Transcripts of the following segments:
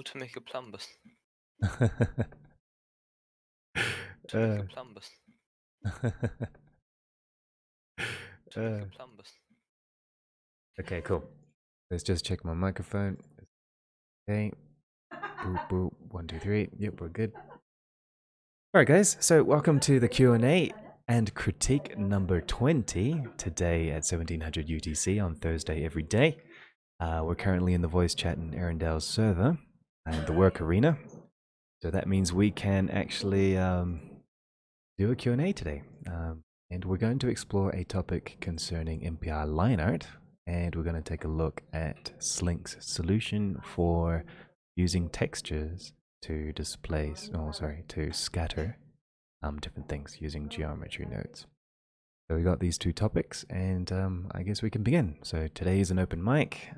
To make a plumbus. To Uh, make a plumbus. To make a plumbus. Okay, cool. Let's just check my microphone. Okay. Boop, boop. 1, 2, 3. Yep, we're good. All right, guys. So welcome to the Q&A and critique number 20 today at 1700 UTC on Thursday every day. We're currently in the voice chat in Erindale's server and the work arena. So that means we can actually do a Q&A today. And we're going to explore a topic concerning MPR line art. And we're going to take a look at Slink's solution for using textures to to scatter different things using geometry nodes. So we got these two topics, and I guess we can begin. So today is an open mic.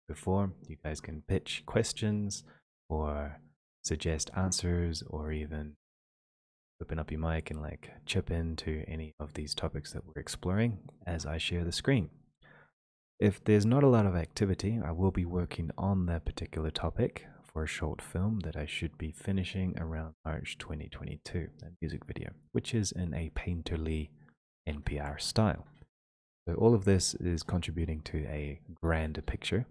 Before, you guys can pitch questions or suggest answers, or even open up your mic and like chip into any of these topics that we're exploring as I share the screen. If there's not a lot of activity, I will be working on that particular topic for a short film that I should be finishing around March 2022, a music video, which is in a painterly NPR style. So all of this is contributing to a grander picture.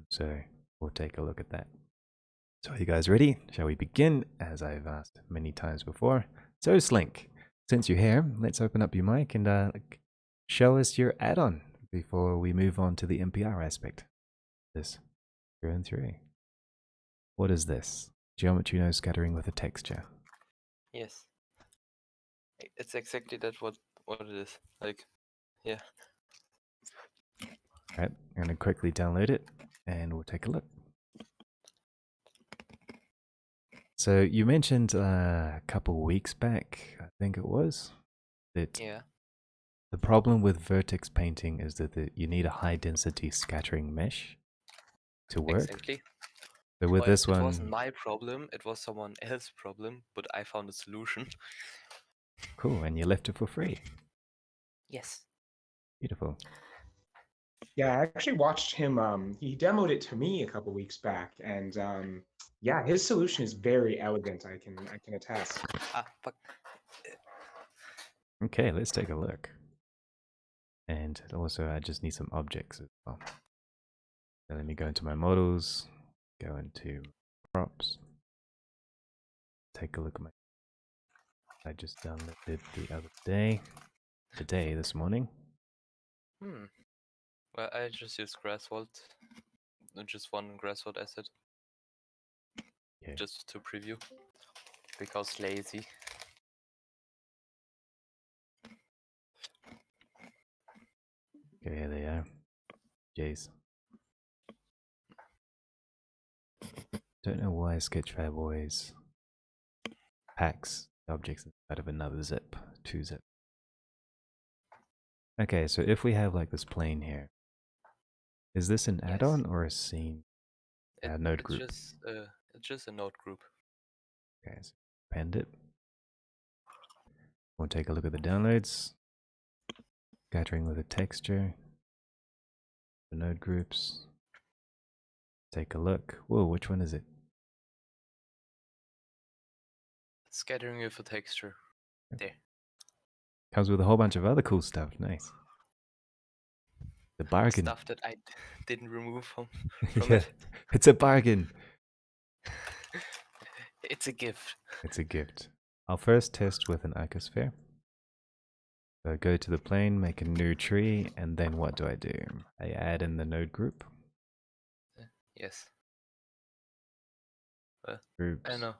So we'll take a look at that. So are you guys ready? Shall we begin? As I've asked many times before. So Slink, since you're here, let's open up your mic and show us your add-on before we move on to the NPR aspect. This through and through. What is this? Geometry node scattering with a texture. Yes. It's exactly that what it is. Like, yeah. Alright, I'm going to quickly download it and we'll take a look. So you mentioned a couple weeks back, I think it was, that Yeah. the problem with vertex painting is that you need a high density scattering mesh to work. Exactly. So with this one, it wasn't my problem, it was someone else's problem, but I found a solution. Cool, and you left it for free. Yes. Beautiful. Yeah, I actually watched him. He demoed it to me a couple weeks back, and yeah, his solution is very elegant. I can attest. Fuck. Okay, let's take a look. And also, I just need some objects as well. So let me go into my models, go into props, take a look at my. I just downloaded the other day, this morning. Well, I just used Grasswald, just one Grasswald asset, Yeah. just to preview, because lazy. Okay, here they are. Jeez. Don't know why Sketchfab always packs objects inside of another zip, 2-zip. Okay, so if we have like this plane here, is this an add-on or a scene? Node group. It's just a node group. Okay, so append it. We'll take a look at the downloads. Scattering with a texture. The node groups. Take a look. Whoa, which one is it? Scattering with a texture. There. Comes with a whole bunch of other cool stuff. Nice. The bargain. Stuff that I didn't remove from Yeah, it. it's a bargain. It's a gift. It's a gift. I'll first test with an icosphere. So go to the plane, make a new tree, and then what do? I add in the node group. Yes. Groups. I know.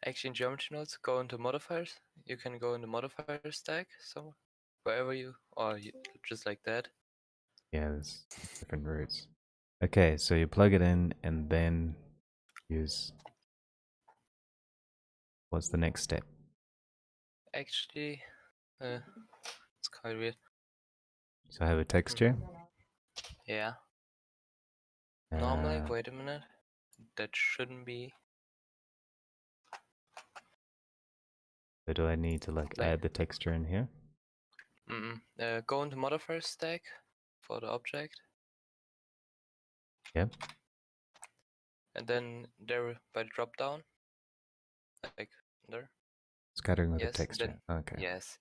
Actually, in geometry nodes, go into modifiers. You can go in the modifier stack, so wherever just like that. Yeah, there's different routes. Okay, so you plug it in and then use. What's the next step? Actually, it's quite weird. So I have a texture. Yeah. Normally, wait a minute. That shouldn't be. So do I need to like add the texture in here? Go into modifier stack, for the object. Yeah. And then there by the drop down, like there. Scattering with a Yes, and texture. then Okay. yes,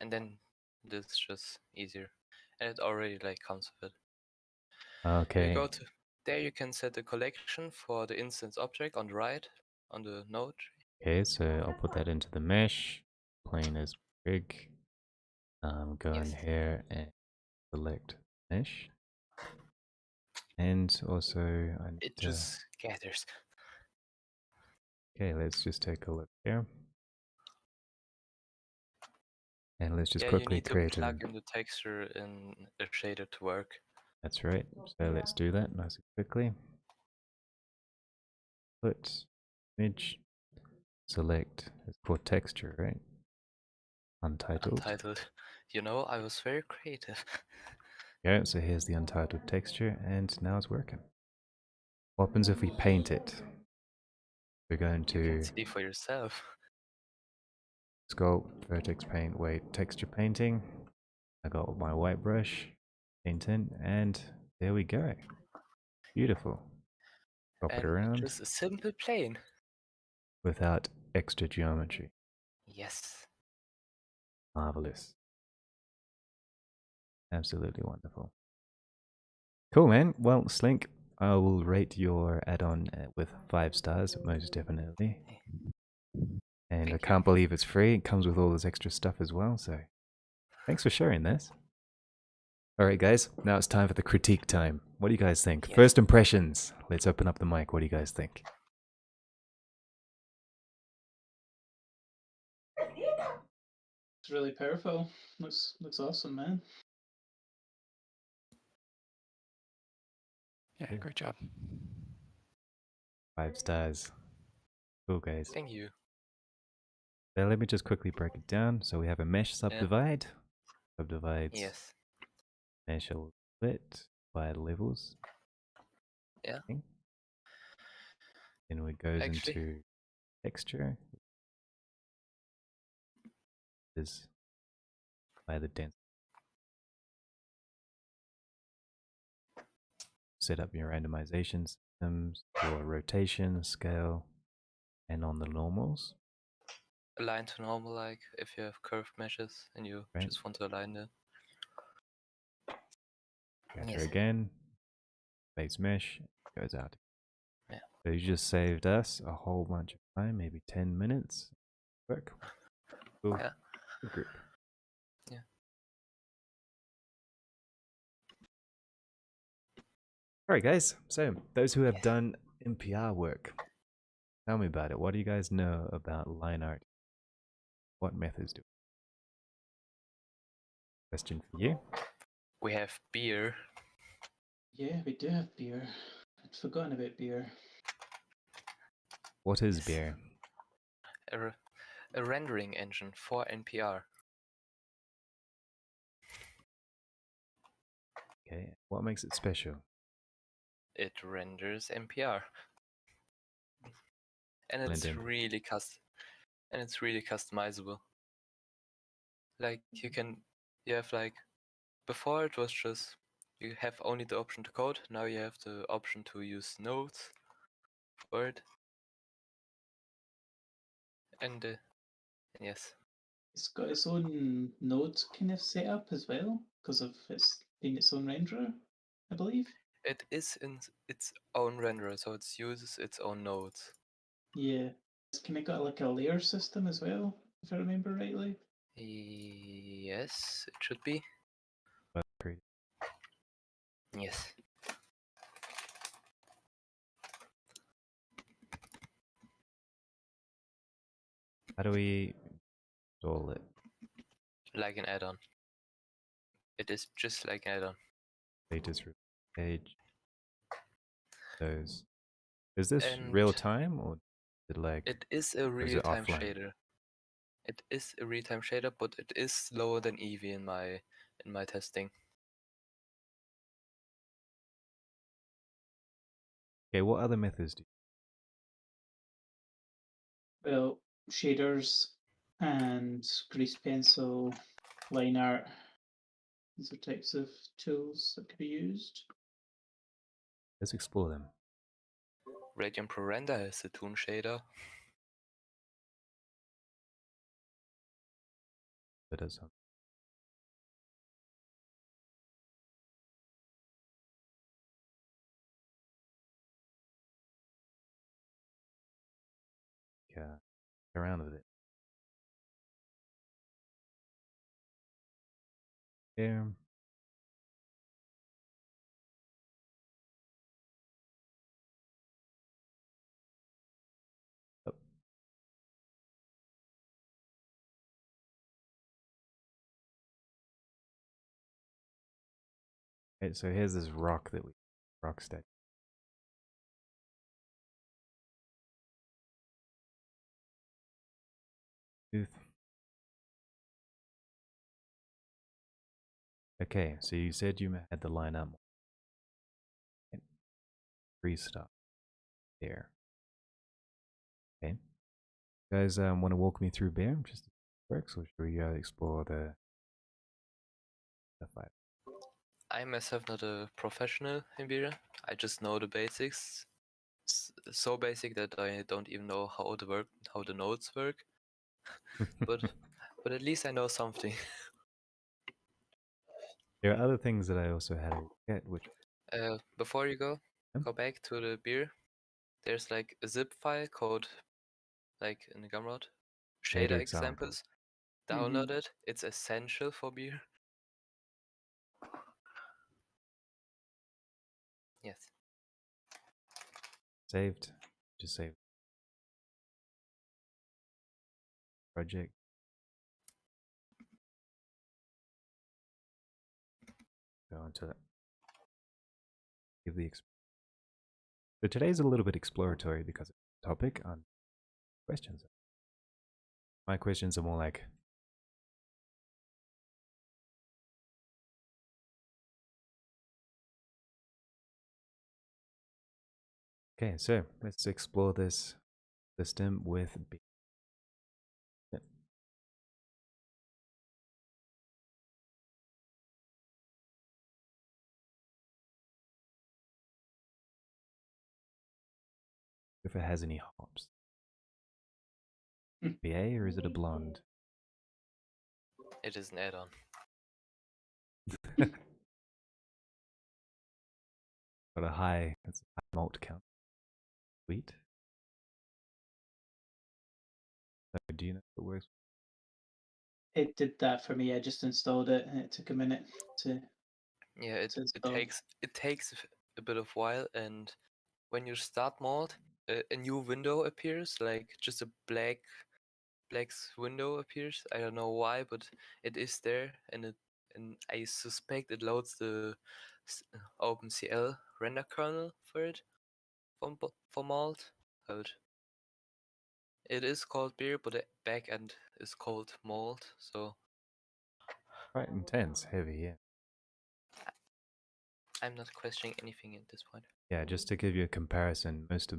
and then this is just easier, and it already like comes with it. You Okay. go to there. You can set the collection for the instance object on the right on the node. Okay, so I'll put that into the mesh. Plane is big. Go in Yes. here and select mesh. And also, I need It to. just gathers. Okay, let's just take a look here. And let's just Yeah, you quickly need to create plug an. in the texture in a shader to work. That's right. So let's do that nice and quickly. Put image, select. It's for texture, right? Untitled. Untitled. You know, I was very creative. Yeah, so here's the untitled texture, and now it's working. What happens if we paint it? We're going You can to see for yourself. sculpt, vertex paint, wait, texture painting. I got my white brush, paint in, and there we go. Beautiful. Drop it And around just a simple plane. without extra geometry. Yes. Marvelous. Absolutely wonderful. Cool, man. Well, Slink, I will rate your add-on with 5 stars, most definitely. And I Thank you. can't believe it's free. It comes with all this extra stuff as well, so thanks for sharing this. Alright, guys, now it's time for the critique time. What do you guys think? Yes. First impressions. Let's open up the mic. What do you guys think? It's really powerful. Looks awesome, man. Yeah, great job. 5 stars. Cool, guys. Thank you. Now let me just quickly break it down. So we have a mesh subdivide. Subdivides Yes. mesh a little bit by levels. Yeah. Okay. Then it goes Actually, into texture. Is by the density. Set up your randomization systems for rotation, scale, and on the normals. align to normal, like if you have curved meshes and you Right. just want to align them. Gather Yes. again. Base mesh goes out. Yeah. So you just saved us a whole bunch of time, maybe 10 minutes. Work. Cool. Yeah. Good group. Yeah. All right, guys. So those who have done NPR work, tell me about it. What do you guys know about line art? What methods do? Question for you. We have beer. Yeah, we do have beer. I'd forgotten about beer. What is Yes. beer? A rendering engine for NPR. Okay. What makes it special? It renders NPR. And Blend it's in. really customizable. Like you have like before it was just you have only the option to code. Now you have the option to use nodes for it. And yes, It's got its own node kind of setup as well, because of its being its own renderer, I believe. it is in its own renderer, so it uses its own nodes. Yeah. It's kind of got like a layer system as well, if I remember rightly. Yes, it should be. Great. Yes. How do we install it? Like an add-on. It is just like an add-on. Latest page. Those. Is this And real time or is it like? it is a Or is it real-time offline? shader. It is a real-time shader, but it is slower than Eevee in my testing. Okay, what other methods do Well, shaders and grease pencil, line art, These are types of tools that could be used. Let's explore them. Radiant Pro Render has a toon shader. That does something. Yeah, around with it. Yeah. Oh. Okay, so here's this rock statue. Okay, so you said you had the line up. Freestyle. There. Okay. You guys want to walk me through Bear? Just works, or should we explore the fight? I myself not a professional in beer. I just know the basics. So basic that I don't even know how the notes work. but at least I know something. There are other things that I also had to get, which Before you go back to the beer. There's like a zip file called, like in the Gumroad, shader examples. Download it. It's essential for beer. Yes. saved. Just save project. Go on to that. Give the so today's a little bit exploratory because of the topic on questions. My questions are more like, okay, so let's explore this system with B. Yep. If it has any hops. BA, or is it a blonde? It is an add-on. Got a high malt count. Sweet. Do you know if it works? It did that for me. I just installed it, and it took a minute to. Yeah, it takes a bit of while, and when you start malt, a new window appears, like just a black window appears. I don't know why, but it is there, and I suspect it loads the OpenCL render kernel for it for malt. But it is called beer, but the backend is called malt. So Quite intense, heavy, yeah. I'm not questioning anything at this point. Yeah, just to give you a comparison, most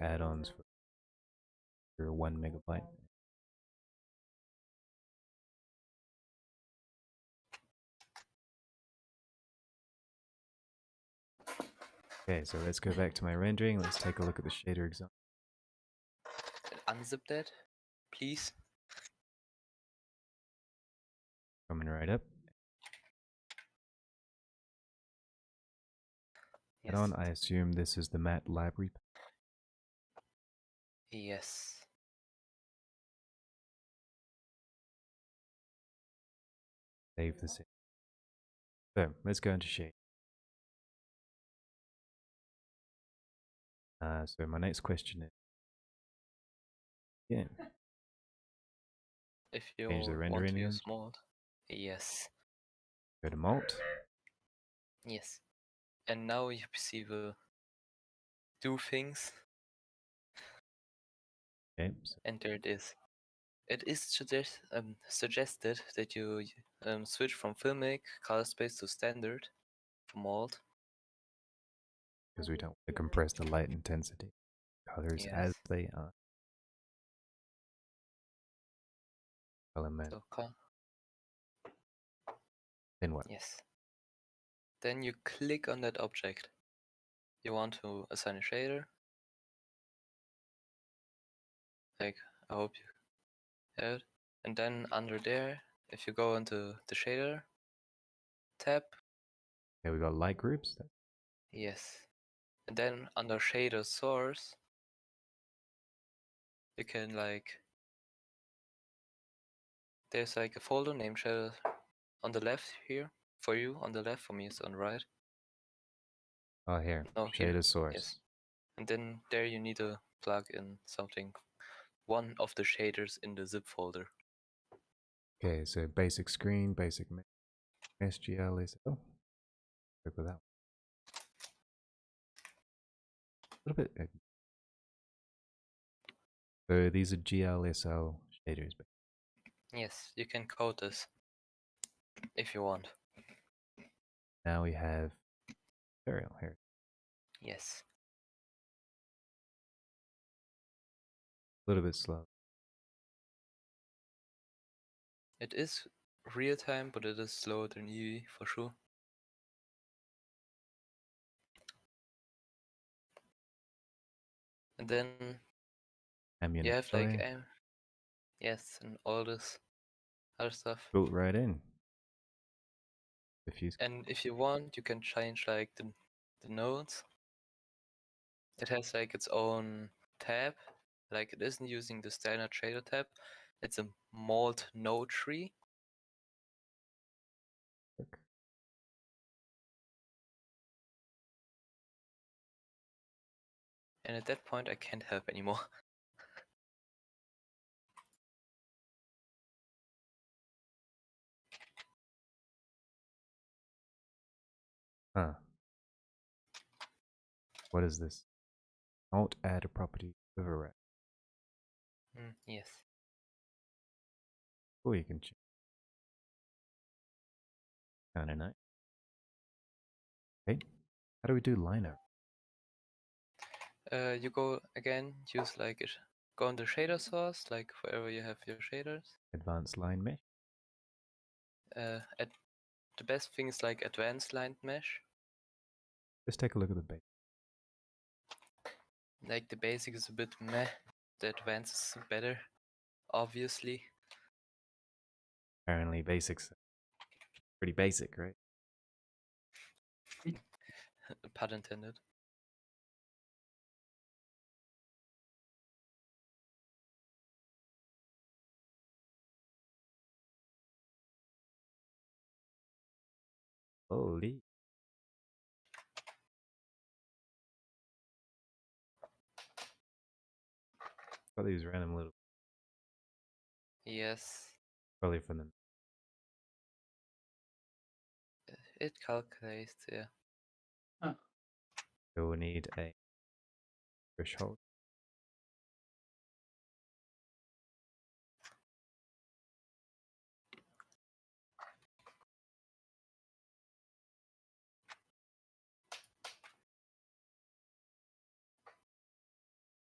add-ons for 1 megabyte. Okay, so let's go back to my rendering. Let's take a look at the shader example. Unzip that, please. Coming right up. Yes. Add-on, I assume this is the matte library. Yes. Save the save. So let's go into shade. So my next question is, again, If you change the want rendering to use image. malt, yes. Go to malt. Yes. And now your PC will do things. Okay, so And there it is. It is suggested that you switch from Filmic color space to standard for malt. because we don't want to compress the light intensity colors as they are. Color man. So Then what? Yes. Then you click on that object. You want to assign a shader. Like, I hope you have it. And then under there, if you go into the shader tab, Okay, we got light groups. yes. And then under shader source, you can like, there's like a folder named shader on the left here. For you, on the left, for me it's on the right. Oh, here. No, Shader here. source. Yes. And then there you need to plug in something, one of the shaders in the zip folder. Okay, so basic screen, basic SGL is. Oh, look at that. A little bit. So these are GLSL shaders. Yes, you can code this if you want. Now we have material here. Yes. A little bit slow. It is real time, but it is slower than EV for sure. And then Ambient you have like display. yes, and all this other stuff. Built right in. Diffuse. And if you want, you can change like the nodes. It has like its own tab. Like it isn't using the standard shader tab. It's a mold node tree. And at that point, I can't help anymore. Huh. What is this? Alt add a property override. Yes. Oh, you can change. Kinda nice. Okay. How do we do liner? You go again, use like it. Go on the shader source, like wherever you have your shaders. Advanced line mesh. At the best thing is like advanced line mesh. Let's take a look at the base. Like the basic is a bit meh. The advanced is better, obviously. Apparently basics. Pretty basic, right? Pun intended. Holy. Got these random little. Yes, Probably from them. it calculates, yeah. Huh. So we need a threshold.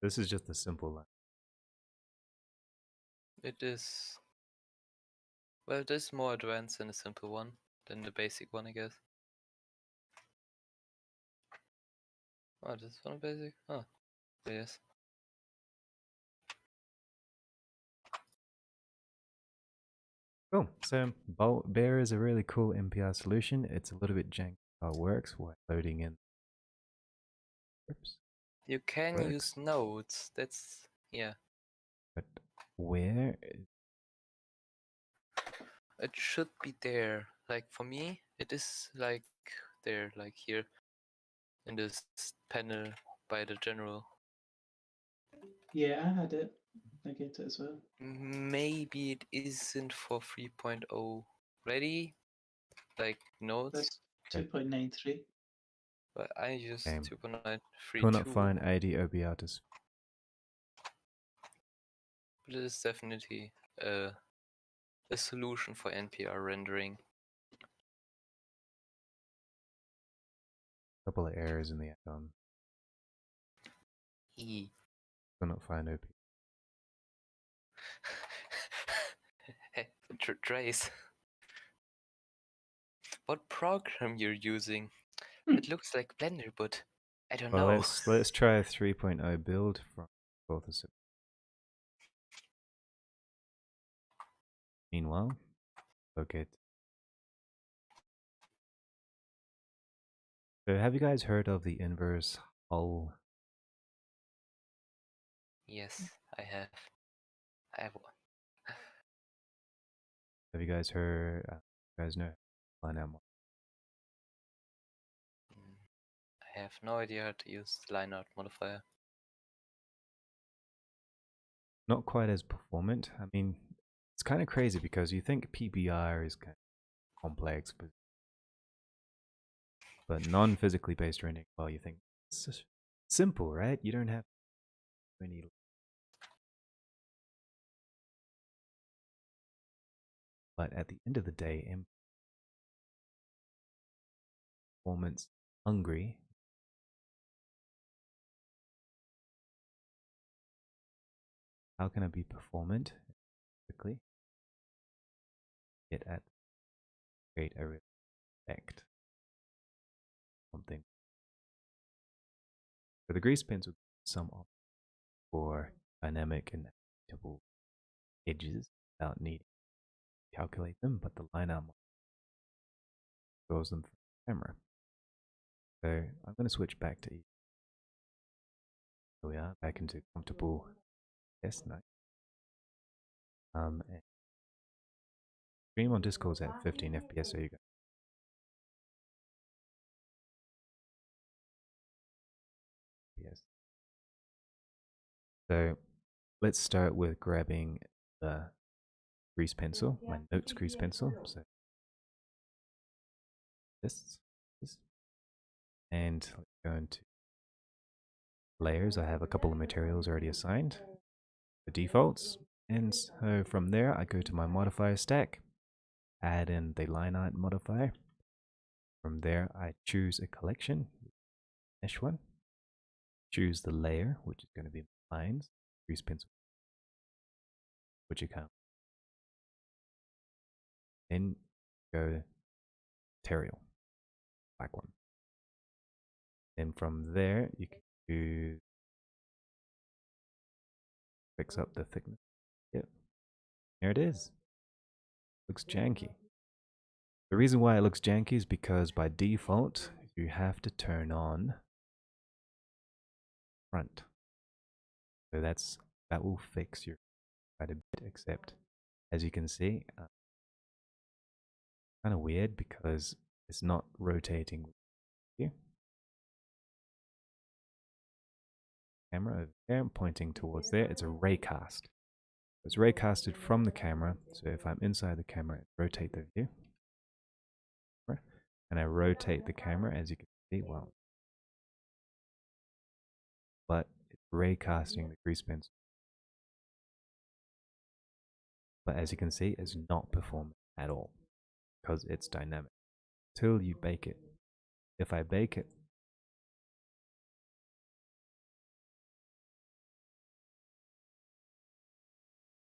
This is just a simple line. It is. Well, it is more advanced than a simple one, than the basic one, I guess. Oh, this one basic? Oh, yes. Cool. So Bear is a really cool NPR solution. It's a little bit janky how it works while loading in. Oops. You can Works. use nodes. That's yeah. But where? It should be there. Like for me, it is like there, like here in this panel by the general. Yeah, I had it. I get it as well. Maybe it isn't for 3.0 ready, like nodes. That's 2.93. But I use Okay. 2.932. Could not find AD Obiatus. But it is definitely a solution for NPR rendering. Couple of errors in the add-on. E. Could not find OP. Hey, Trace. what program you're using. It looks like Blender, but I don't Well, know. let's try a 3.0 build from 4th of September. Meanwhile, okay. So have you guys heard of the inverse hull? Yes, I have. I have one. Have you guys heard? You guys know line out? I have no idea how to use the line art modifier. Not quite as performant. I mean, it's kind of crazy because you think PBR is kind of complex, but non-physically based rendering, well, you think it's just simple, right? You don't have any. But at the end of the day, performance hungry. How can I be performant quickly? Get at create a effect something. So the grease pencil some option for dynamic and editable edges without needing to calculate them, but the line arm draws them from the camera. So I'm going to switch back to E. Here we are, back into comfortable. Yes, nice. And stream on Discord's at 15 FPS, so you go. Yes. So let's start with grabbing the grease pencil, my notes grease pencil. So this, and let's go into layers. I have a couple of materials already assigned, the defaults, and so from there I go to my modifier stack, add in the line art modifier. From there I choose a collection, mesh one, choose the layer, which is going to be lines, grease pencil, which you can't. Then go material, black one. Then from there you can do fix up the thickness. Yep, there it is. Looks janky. The reason why it looks janky is because by default you have to turn on front. So that will fix your quite a bit, except as you can see, kind of weird because it's not rotating with you. Camera over there, I'm pointing towards there. It's a raycast. It's raycasted from the camera. So if I'm inside the camera, rotate the view. And I rotate the camera, as you can see, well, but it's raycasting the grease pencil. But as you can see, it's not performing at all because it's dynamic till you bake it. If I bake it,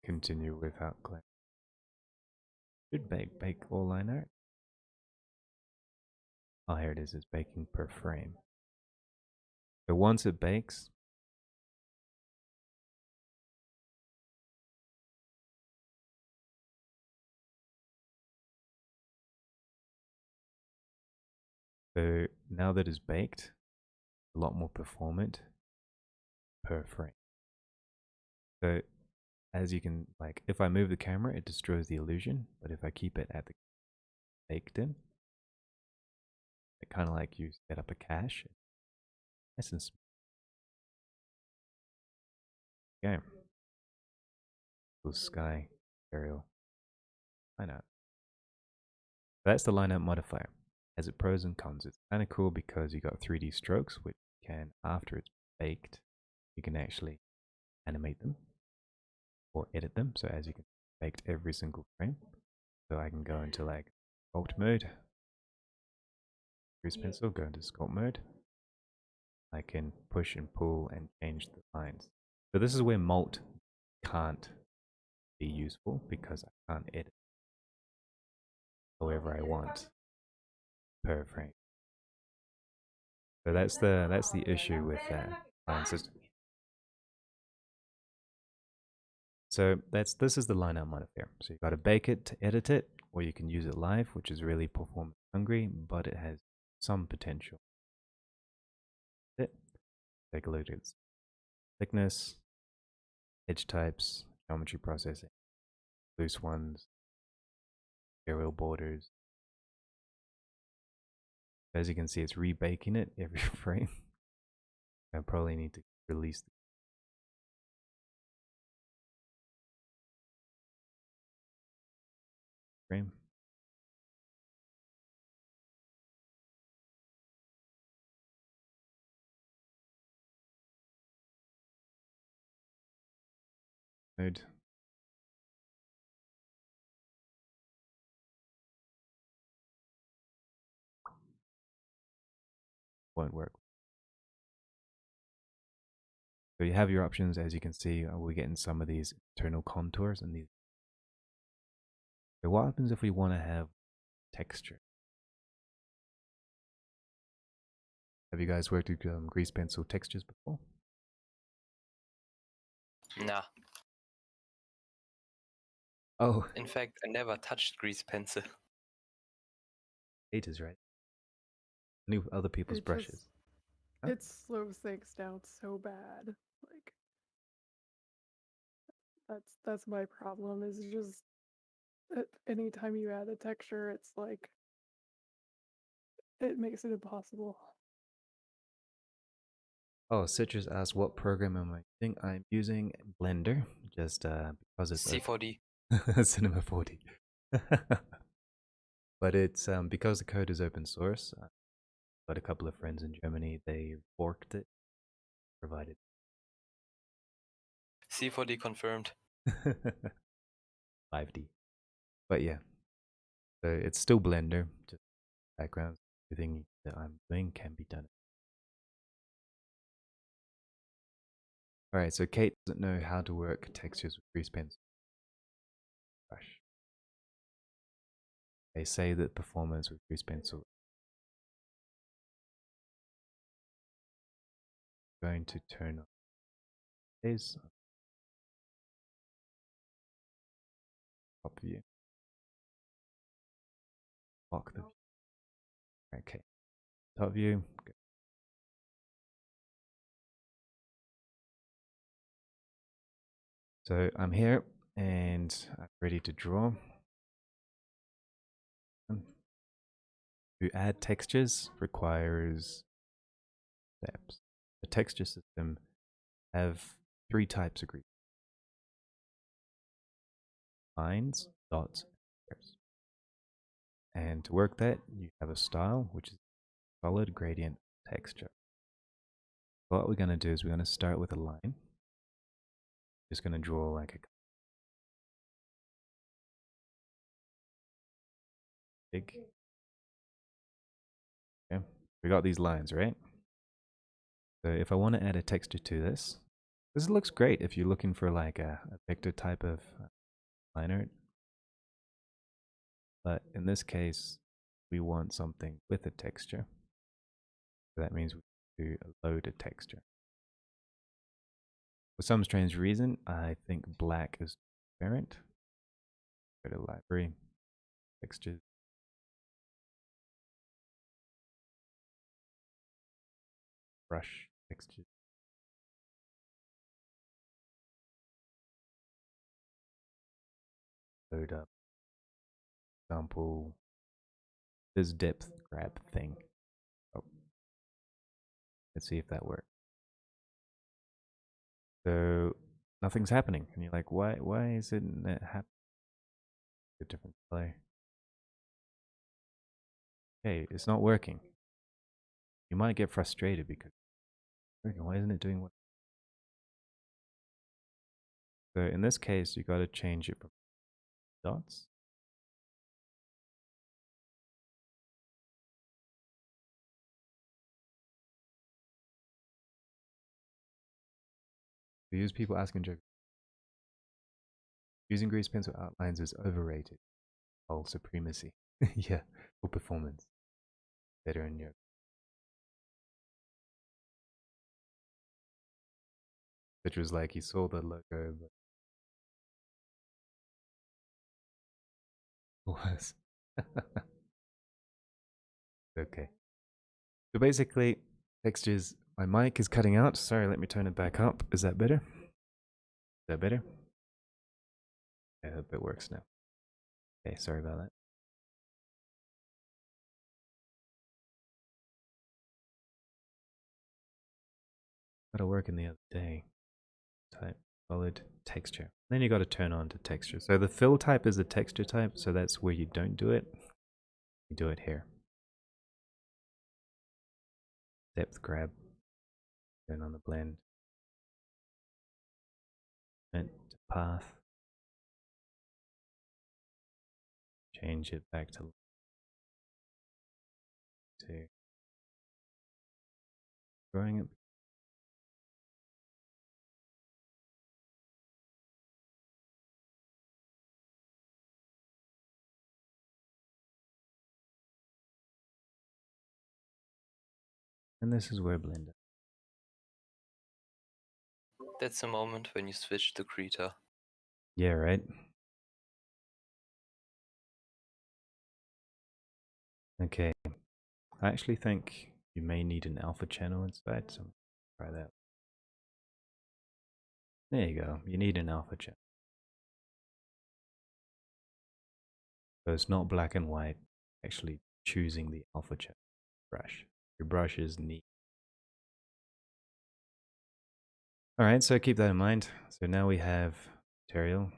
continue without claim. Should bake all line art. Oh, here it is. It's baking per frame. So once it bakes, so now that it's baked, a lot more performant per frame. So as you can, like, if I move the camera, it destroys the illusion. But if I keep it at the baked in, it kind of like you set up a cache. Nice and smooth. Okay. Blue sky, aerial. Line art. That's the line art modifier. Has its pros and cons. It's kind of cool because you got 3D strokes, which can, after it's baked, you can actually animate them or edit them. So as you can baked every single frame. So I can go into like sculpt mode, grease pencil, go into sculpt mode. I can push and pull and change the lines. So this is where Molt can't be useful because I can't edit however I want. per frame. So that's the issue with that line system. So this is the line I'm on here. So you've got to bake it to edit it, or you can use it live, which is really performance hungry, but it has some potential. Take a look at its thickness, edge types, geometry processing, loose ones, aerial borders. As you can see, it's rebaking it every frame. I probably need to release the frame. Mode. Won't work. So you have your options, as you can see, we're getting some of these internal contours and these. So what happens if we want to have texture? Have you guys worked with grease pencil textures before? Nah. Oh, In fact, I never touched grease pencil. haters, right? New other people's brushes. Huh? It slows things down so bad. Like that's my problem. Is just anytime you add a texture, it's like it makes it impossible. Oh, Citrus asked what program am I using? I'm using Blender, just because it's C4D. Cinema 4D. But it's because the code is open source. I've got a couple of friends in Germany. They forked it, provided. C4D confirmed. 5D. But yeah, so it's still Blender. Just background. Everything that I'm doing can be done. All right, so Kate doesn't know how to work textures with grease pencil. Brush. They say that performance with grease pencil. I'm going to turn on this top view. Lock the view. Okay, top view. Good. So I'm here and I'm ready to draw. To add textures requires steps. The texture system have 3 types of grease: lines, dots, and squares. And to work that, you have a style, which is solid gradient texture. What we're going to do is we're going to start with a line. Just going to draw like a big. Okay, we got these lines, right? So if I want to add a texture to this, this looks great if you're looking for like a vector type of line art. But in this case, we want something with a texture. So that means we do a load of texture. For some strange reason, I think black is transparent. Go to library, textures. Brush textures. Load up. Example, this depth grab thing. Oh. Let's see if that works. So nothing's happening. And you're like, why isn't it happening? A different color. Okay, it's not working. You might get frustrated because why isn't it doing what? So in this case, you got to change it from dots. We use people asking jokes. Using grease pencil outlines is overrated. Oh, supremacy. Yeah, for performance. better in your. Which was like he saw the logo, but was okay. So basically, textures. My mic is cutting out. Sorry, let me turn it back up. Is that better? Is that better? I hope it works now. Okay, sorry about that. That'll work in the other day. Type solid texture. Then you got to turn on to texture. So the fill type is the texture type. So that's where you don't do it. You do it here. Depth grab. Turn on the blend. And path. Change it back to growing it. And this is where blend it. That's the moment when you switch to Krita. Yeah, right. Okay. I actually think you may need an alpha channel inside, so try that. There you go. You need an alpha channel. So it's not black and white, actually choosing the alpha channel brush. Your brush is neat. Alright, so keep that in mind. So now we have material.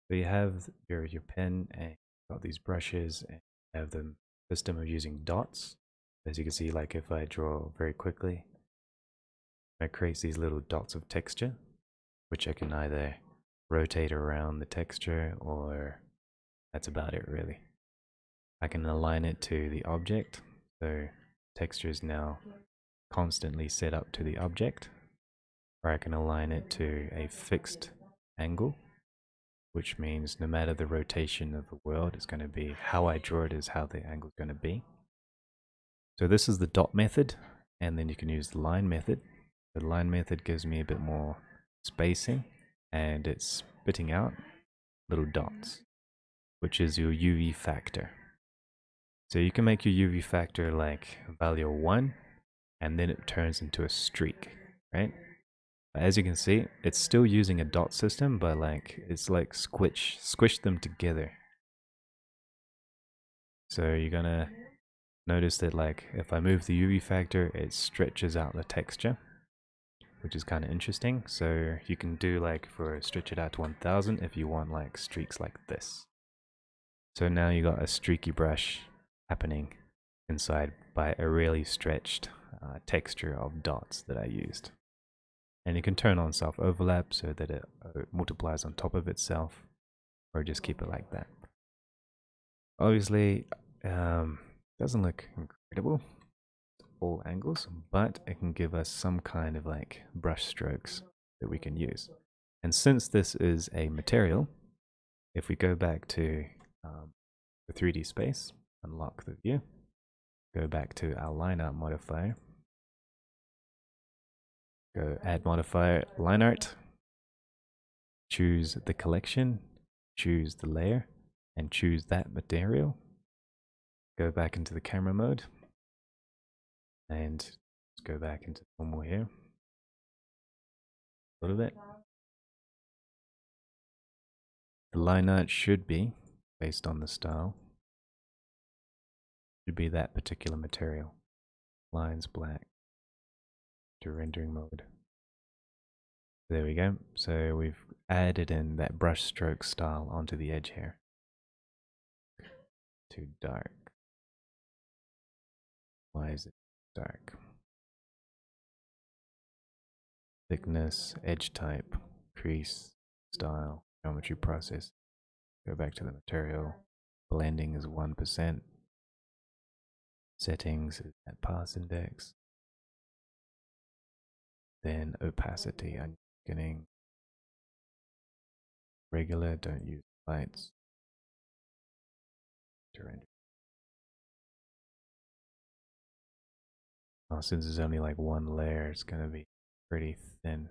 So you have your pen and got these brushes and have the system of using dots. As you can see, like if I draw very quickly, it creates these little dots of texture, which I can either rotate around the texture or that's about it really. I can align it to the object, so texture is now constantly set up to the object, or I can align it to a fixed angle, which means no matter the rotation of the world, it's going to be how I draw it is how the angle is going to be. So this is the dot method, and then you can use the line method. The line method gives me a bit more spacing, and it's spitting out little dots, which is your UV factor. So you can make your UV factor like a value of 1, and then it turns into a streak, right? As you can see, it's still using a dot system, but like it's like squish them together. So you're gonna notice that like if I move the UV factor, it stretches out the texture, which is kind of interesting. So you can do like stretch it out to 1000 if you want like streaks like this. So now you got a streaky brush happening inside by a really stretched texture of dots that I used. And you can turn on self overlap so that it multiplies on top of itself, or just keep it like that. Obviously, doesn't look incredible all angles, but it can give us some kind of like brush strokes that we can use. And since this is a material, if we go back to the 3D space, unlock the view, go back to our line art modifier, go add modifier line art, choose the collection, choose the layer, and choose that material. Go back into the camera mode, and let's go back into normal here a little bit. The line art should be, based on the style, should be that particular material. Lines black to rendering mode. There we go. So we've added in that brush stroke style onto the edge here. Too dark. Why is it dark? Thickness, edge type, crease, style, geometry process. go back to the material. Blending is 1%. Settings is at pass index. Then opacity, I'm getting regular, don't use lights. Oh, since there's only like one layer, it's gonna be pretty thin.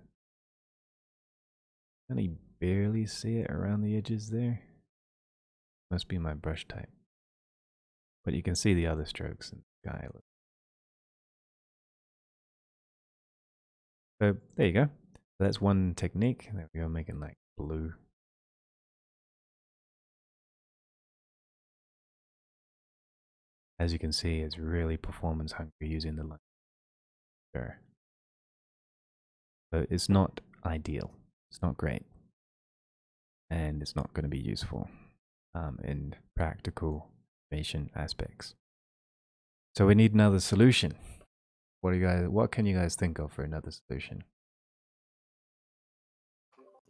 Can you barely see it around the edges there? Must be my brush type. But you can see the other strokes in the sky. So there you go. That's one technique. There we go, making like blue. As you can see, it's really performance hungry using the line. Sure. So it's not ideal. It's not great. And it's not going to be useful in practical animation aspects. So we need another solution. What can you guys think of for another solution?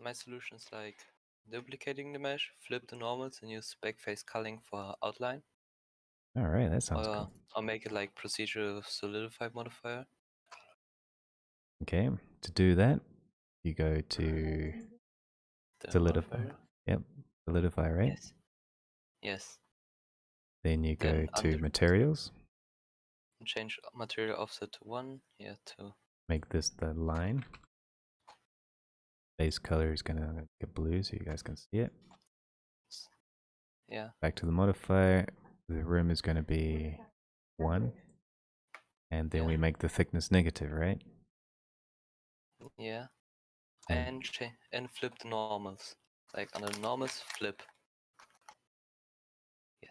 My solution is like duplicating the mesh, flip the normals, and use backface culling for outline. All right, that sounds cool. Or make it like procedural solidify modifier. Okay, to do that, you go to The solidify. modifier. Yep, solidify, right? Yes. Yes. Then you go Then to materials. Change material offset to 1. Yeah, 2. Make this the line. Base color is gonna get blue so you guys can see it. Yeah. Back to the modifier. The room is gonna be 1. And then we make the thickness negative, right? Yeah. And flip the normals. Like on the normals, flip. Yeah.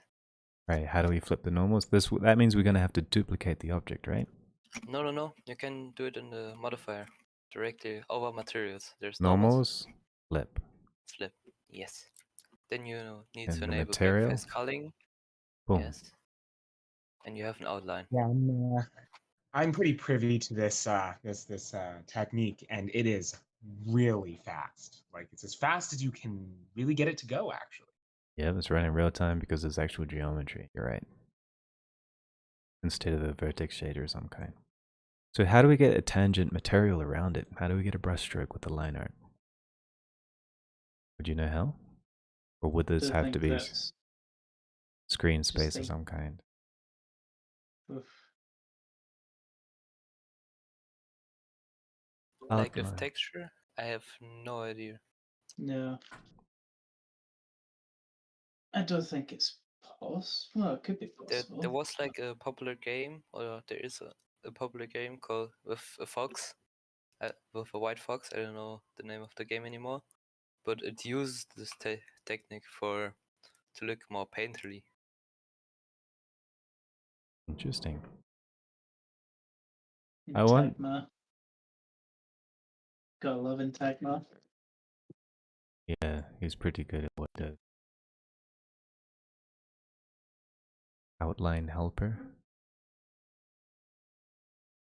Right, how do we flip the normals? That means we're gonna have to duplicate the object, right? No. You can do it in the modifier. Directly over materials. There's Normals, flip. Flip. Yes. Then you need And to the enable material. backface culling. Boom. Yes. And you have an outline. Yeah, I'm pretty privy to this technique, and it is really fast. Like it's as fast as you can really get it to go, actually. Yeah, it's running real time because it's actual geometry. You're right. Instead of a vertex shader of some kind. So how do we get a tangent material around it? How do we get a brush stroke with the line art? Would you know how? Or would this have to be screen space of some kind? Like with texture, I have no idea. No. I don't think it's possible. Well, it could be possible. There was like a popular game, or there is a popular game called with a fox, with a white fox. I don't know the name of the game anymore, but it used this technique to look more painterly. Interesting. Tagma. Gotta love in Tagma. Yeah, he's pretty good at what he does. Outline helper.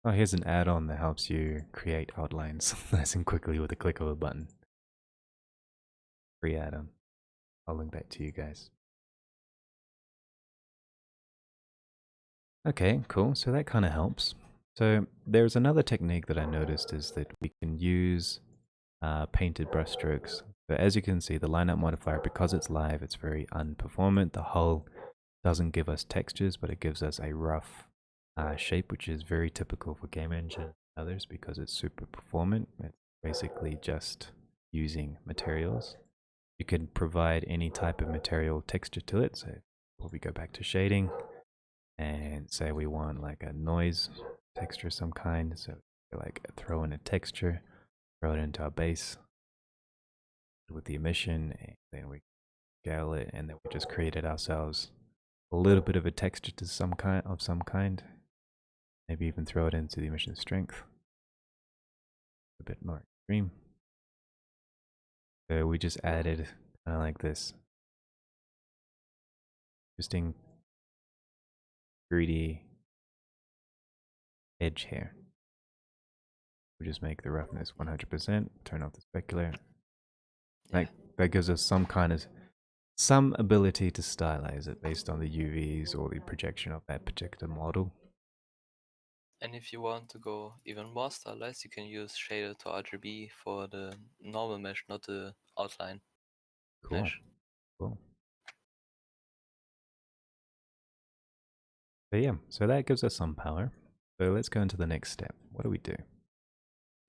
Oh, here's an add-on that helps you create outlines nice and quickly with a click of a button. Free add-on. I'll link that to you guys. Okay, cool. So that kind of helps. So there's another technique that I noticed is that we can use painted brush strokes. But as you can see, the lineup modifier, because it's live, it's very unperformant. The hull doesn't give us textures, but it gives us a rough shape, which is very typical for game engine and others because it's super performant. It's basically just using materials. You can provide any type of material texture to it. So if we go back to shading and say we want like a noise texture of some kind, so like throw in a texture, throw it into our base with the emission, and then we scale it, and then we just created ourselves a little bit of a texture to some kind. Maybe even throw it into the emission strength. A bit more extreme. So we just added kind of like this interesting 3D edge here. We just make the roughness 100%, turn off the specular. Like that gives us some kind of some ability to stylize it based on the UVs or the projection of that particular model. And if you want to go even more stylized, you can use shader to RGB for the normal mesh, not the outline Cool. mesh. Cool. But yeah, so that gives us some power. So let's go into the next step. What do we do?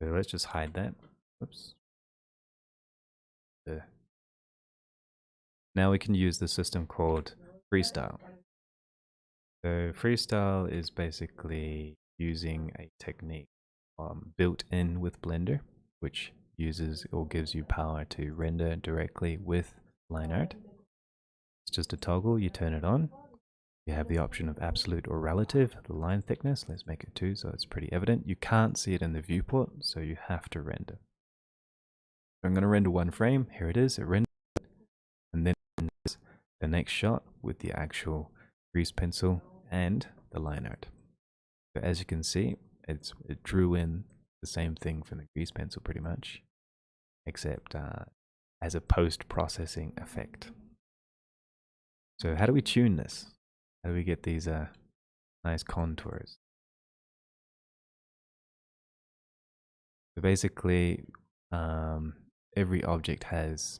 So let's just hide that. Oops. Now we can use the system called Freestyle. So Freestyle is basically using a technique built in with Blender, which uses or gives you power to render directly with line art. It's just a toggle, you turn it on. You have the option of absolute or relative, the line thickness. Let's make it 2 so it's pretty evident. You can't see it in the viewport, so you have to render. I'm going to render 1 frame. Here it is. It renders, and then the next shot with the actual grease pencil and the line art. So as you can see, it drew in the same thing from the grease pencil pretty much, except as a post-processing effect. So how do we tune this? How do we get these nice contours? So basically, every object has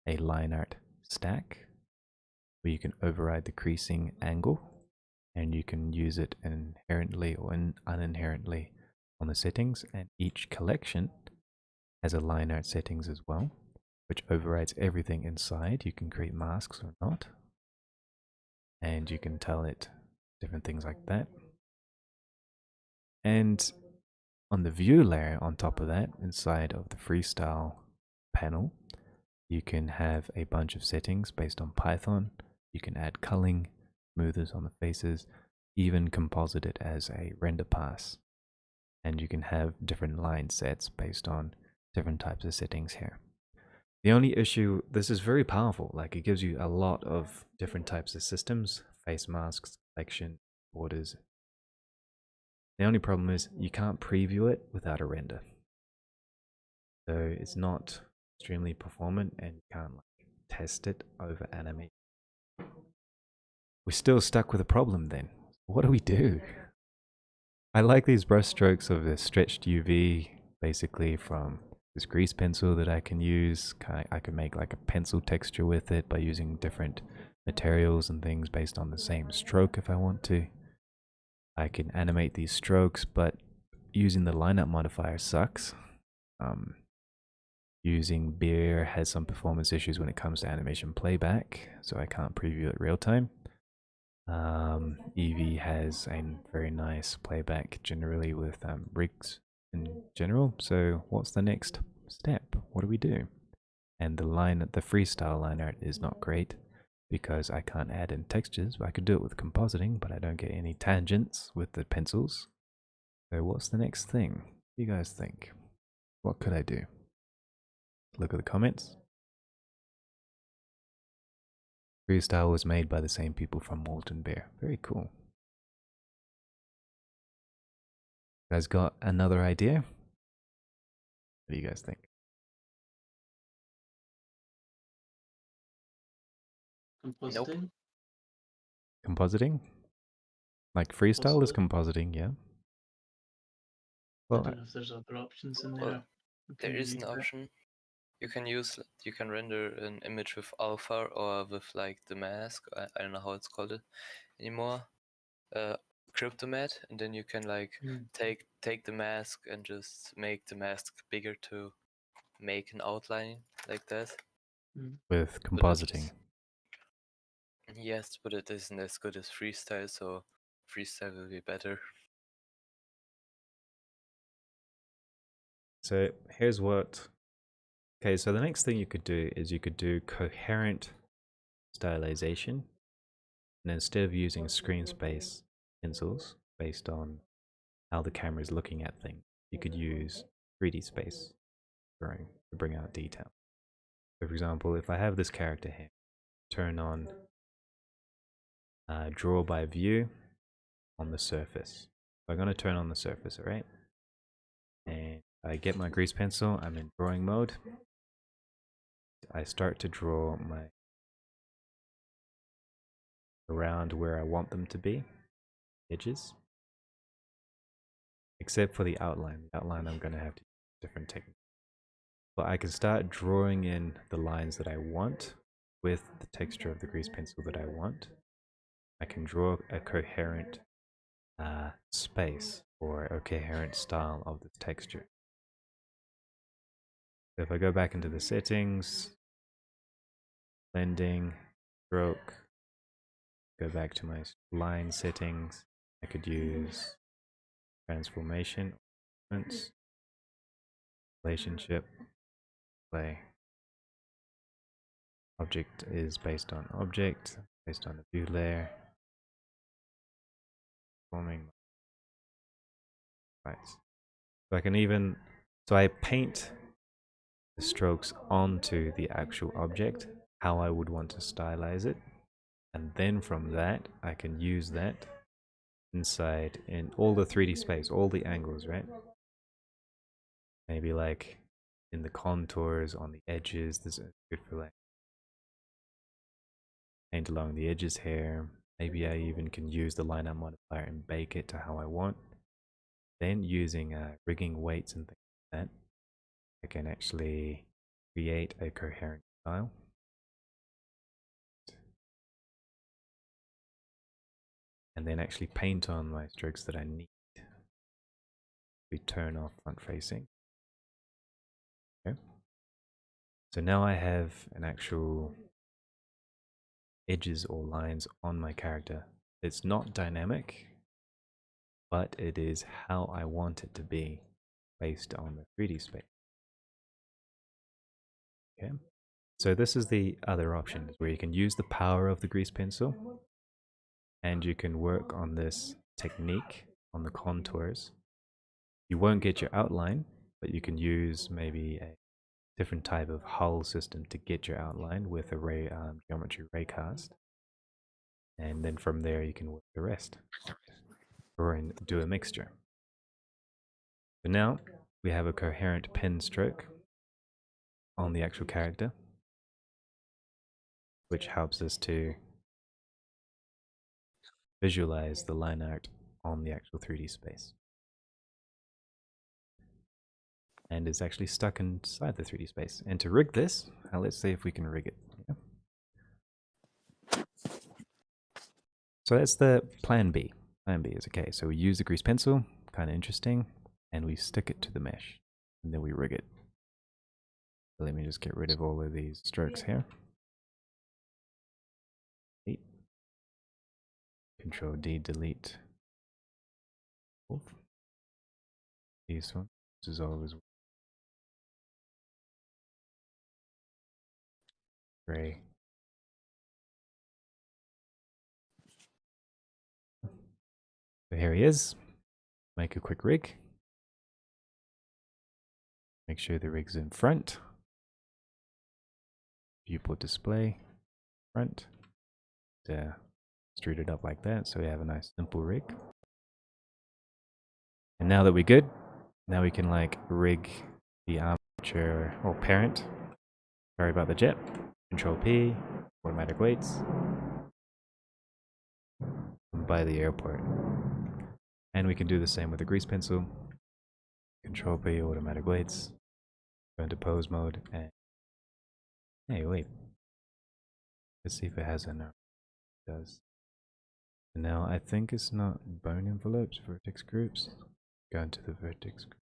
a line art stack where you can override the creasing angle, and you can use it inherently or uninherently on the settings, and each collection has a line art settings as well, which overrides everything inside. You can create masks or not, and you can tell it different things like that. And on the view layer on top of that, inside of the Freestyle panel, you can have a bunch of settings based on Python. You can add culling, smoothers on the faces, even composite it as a render pass. And you can have different line sets based on different types of settings here. The only issue, this is very powerful, like it gives you a lot of different types of systems, face masks, selection, borders. The only problem is you can't preview it without a render. So it's not extremely performant and you can't test it over animation. We're still stuck with a problem then. What do we do? I like these brush strokes of the stretched UV, basically from this grease pencil that I can use. I can make like a pencil texture with it by using different materials and things based on the same stroke if I want to. I can animate these strokes, but using the lineup modifier sucks. Using Beer has some performance issues when it comes to animation playback, so I can't preview it real time. Eevee has a very nice playback generally with rigs in general. So what's the next step? What do we do? And the freestyle line art is not great because I can't add in textures. I could do it with compositing, but I don't get any tangents with the pencils. So what's the next thing? What do you guys think? What could I do? Look at the comments. Freestyle was made by the same people from Molten Bear. Very cool. You guys got another idea? What do you guys think? Compositing? Nope. Compositing? Like freestyle is Possibly. compositing, yeah. I Well, don't know if there's other options in Well, there. there is an option. You can render an image with alpha or with like the mask. I don't know how it's called it anymore. Cryptomat, and then you can like take the mask and just make the mask bigger to make an outline like that. with But it compositing. is, yes, but it isn't as good as freestyle, so freestyle will be better. So here's what. Okay, so the next thing you could do is you could do coherent stylization. And instead of using screen space pencils based on how the camera is looking at things, you could use 3D space drawing to bring out detail. So for example, if I have this character here, turn on draw by view on the surface. So I'm going to turn on the surface, all right? And I get my grease pencil, I'm in drawing mode. I start to draw my around where I want them to be, edges. Except for the outline. The outline I'm going to have to use different techniques. But I can start drawing in the lines that I want with the texture of the grease pencil that I want. I can draw a coherent space or a coherent style of this texture. So if I go back into the settings, blending, stroke, go back to my line settings, I could use transformation, relationship, play. Object is based on object, based on the view layer. Forming. Right. So I can even, so I paint the strokes onto the actual object, how I would want to stylize it. And then from that, I can use that inside in all the 3D space, all the angles, right? Maybe like in the contours, on the edges, this is good for like paint along the edges here. Maybe I even can use the line art modifier and bake it to how I want. Then using rigging weights and things like that, I can actually create a coherent style. And then actually paint on my strokes that I need. We turn off front facing. Okay. So now I have an actual edges or lines on my character. It's not dynamic, but it is how I want it to be based on the 3D space. Okay. So this is the other option where you can use the power of the grease pencil and you can work on this technique on the contours. You won't get your outline, but you can use maybe a different type of hull system to get your outline with a geometry raycast. And then from there you can work the rest or do a mixture. So now we have a coherent pen stroke on the actual character, which helps us to visualize the line art on the actual 3D space. And is actually stuck inside the 3D space. And to rig this, let's see if we can rig it. Yeah. So that's the plan B. Plan B is okay. So we use the grease pencil, kind of interesting, and we stick it to the mesh, and then we rig it. So let me just get rid of all of these strokes here. Control D, delete. This one. This is always gray. So here he is. Make a quick rig. Make sure the rig's in front. Viewport display, front. Street it up like that, so we have a nice simple rig. And now that we're good, now we can like rig the armature or parent. Sorry about the jet. Control P, automatic weights. By the airport. And we can do the same with the grease pencil. Control P, automatic weights. Go into pose mode and hey, wait. Let's see if it has a no. It does. And now I think it's not bone envelopes, vertex groups. Go into the vertex group.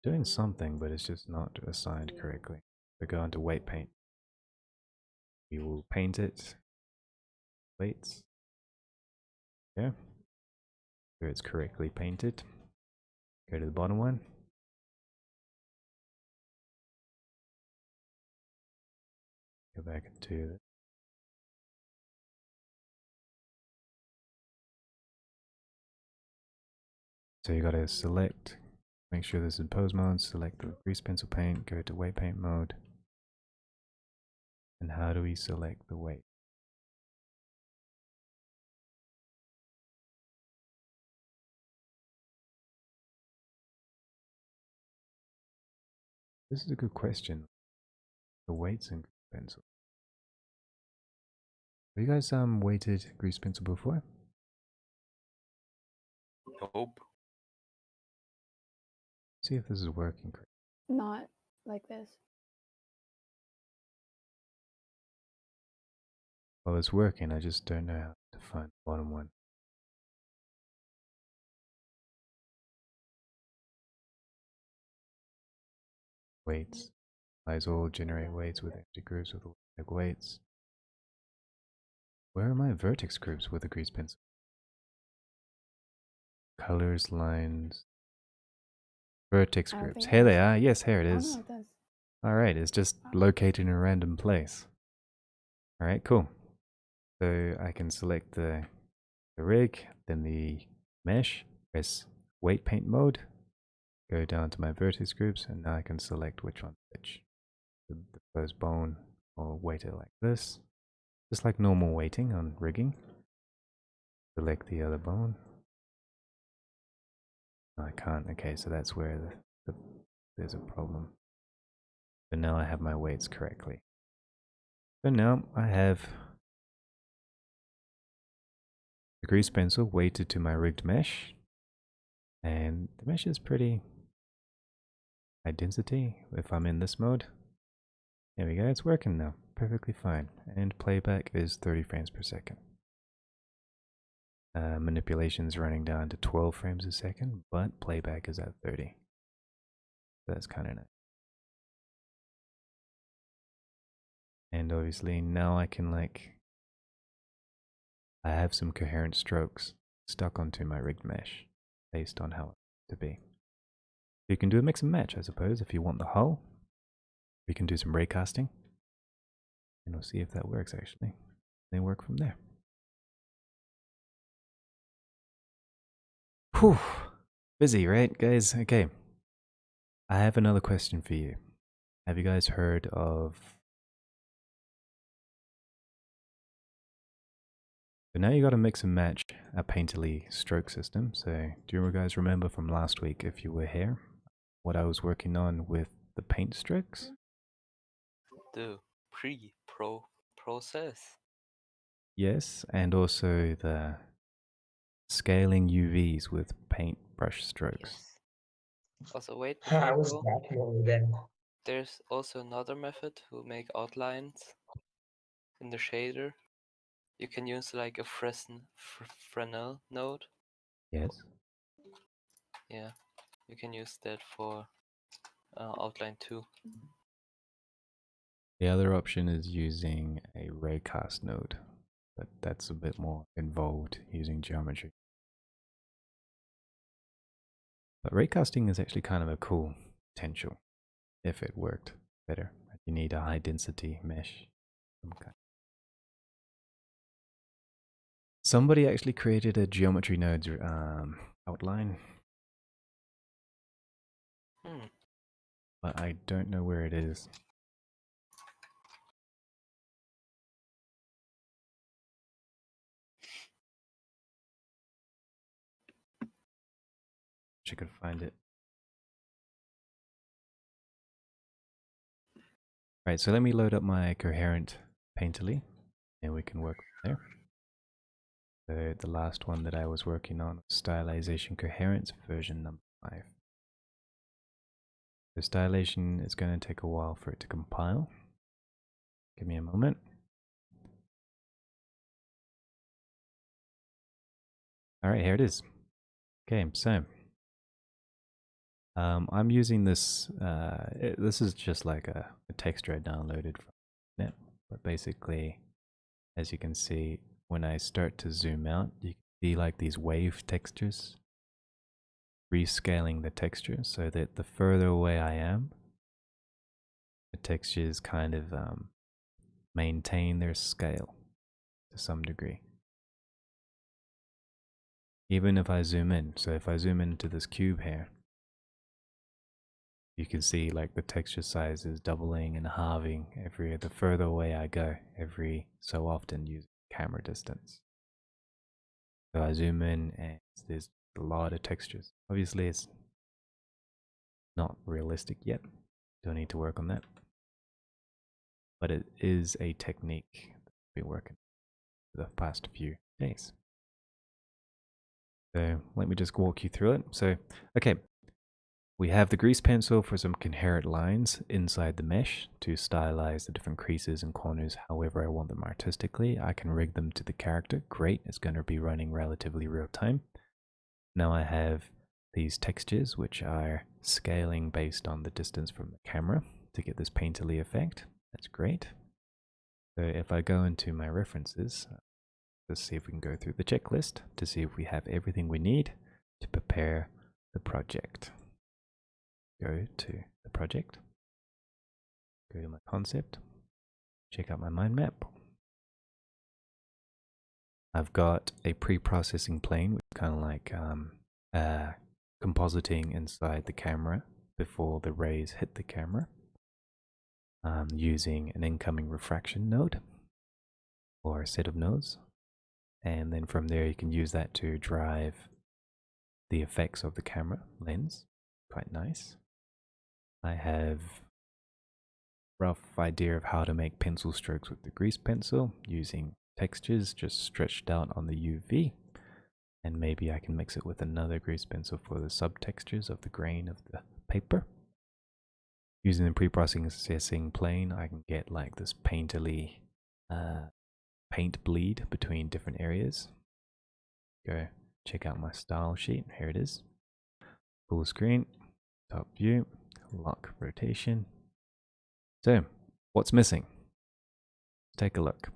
Doing something, but it's just not assigned correctly. So go into weight paint. We will paint it. Weights. Yeah. So it's correctly painted. Go to the bottom one. Go back into it. So you gotta select, make sure this is pose mode, select the grease pencil paint, go to weight paint mode. And how do we select the weight? This is a good question. The weights in grease pencil. Have you guys weighted grease pencil before? Nope. See if this is working correctly. Not like this. Well, it's working. I just don't know how to find the bottom one. Weights. Applies all generate weights with empty groups with like weights. Where are my vertex groups with a grease pencil? Colors, lines, vertex I don't groups. think it Here they does. are. Yes, here it Oh is. no, it does. Alright, it's just located in a random place. Alright, cool. So I can select the rig, then the mesh, press weight paint mode, go down to my vertex groups, and now I can select which one's which. The first bone, or weight it like this. Just like normal weighting on rigging. Select the other bone. No, I can't. Okay, so that's where there's a problem. But now I have my weights correctly. So now I have the grease pencil weighted to my rigged mesh. And the mesh is pretty high density if I'm in this mode. There we go, it's working now. Perfectly fine. And playback is 30 frames per second. Manipulation's running down to 12 frames a second, but playback is at 30. That's kind of nice. And obviously now I can I have some coherent strokes stuck onto my rigged mesh based on how it to be. You can do a mix and match, I suppose, if you want the whole. We can do some raycasting. And we'll see if that works actually. Then work from there. Whew. Busy, right, guys? Okay. I have another question for you. Have you guys heard of... So now you got to mix and match a painterly stroke system. So do you guys remember from last week, if you were here, what I was working on with the paint strokes? The pre-pro process. Yes, and also the scaling UVs with paintbrush strokes. Yes. Also, wait, before I you was go, definitely there. there's also another method to make outlines in the shader. You can use like a Fresnel node. Yes. Yeah, you can use that for outline too. The other option is using a raycast node, but that's a bit more involved using geometry. But raycasting is actually kind of a cool potential if it worked better. You need a high density mesh. Okay. Somebody actually created a geometry nodes outline, but I don't know where it is. Wish I could find it. Right, so let me load up my Coherent Painterly, and we can work from there. So the last one that I was working on was Stylization Coherence version number 5. The stylization is going to take a while for it to compile. Give me a moment. Alright, here it is. Okay, so I'm using this, this is just like a texture I downloaded from net, but basically, as you can see, when I start to zoom out, you can see like these wave textures, rescaling the texture so that the further away I am, the textures kind of maintain their scale to some degree. Even if I zoom in, so if I zoom into this cube here, you can see like the texture size is doubling and halving the further away I go, every so often using camera distance. So I zoom in and there's a lot of textures. Obviously it's not realistic yet, Don't need to work on that. But it is a technique that I've been working for the past few days. So let me just walk you through it. So, okay, we have the grease pencil for some coherent lines inside the mesh to stylize the different creases and corners however I want them artistically. I can rig them to the character. Great, it's going to be running relatively real time. Now I have these textures which are scaling based on the distance from the camera to get this painterly effect. That's great. So if I go into my references, let's see if we can go through the checklist to see if we have everything we need to prepare the project. Go to the project, go to my concept, check out my mind map. I've got a pre-processing plane, which is kind of like compositing inside the camera before the rays hit the camera, using an incoming refraction node or a set of nodes. And then from there you can use that to drive the effects of the camera lens. Quite nice. I have a rough idea of how to make pencil strokes with the grease pencil using textures just stretched out on the UV. And maybe I can mix it with another grease pencil for the subtextures of the grain of the paper. Using the pre-processing plane, I can get like this painterly paint bleed between different areas. Go check out my style sheet. Here it is. Full screen, top view, lock rotation. So, what's missing? Take a look.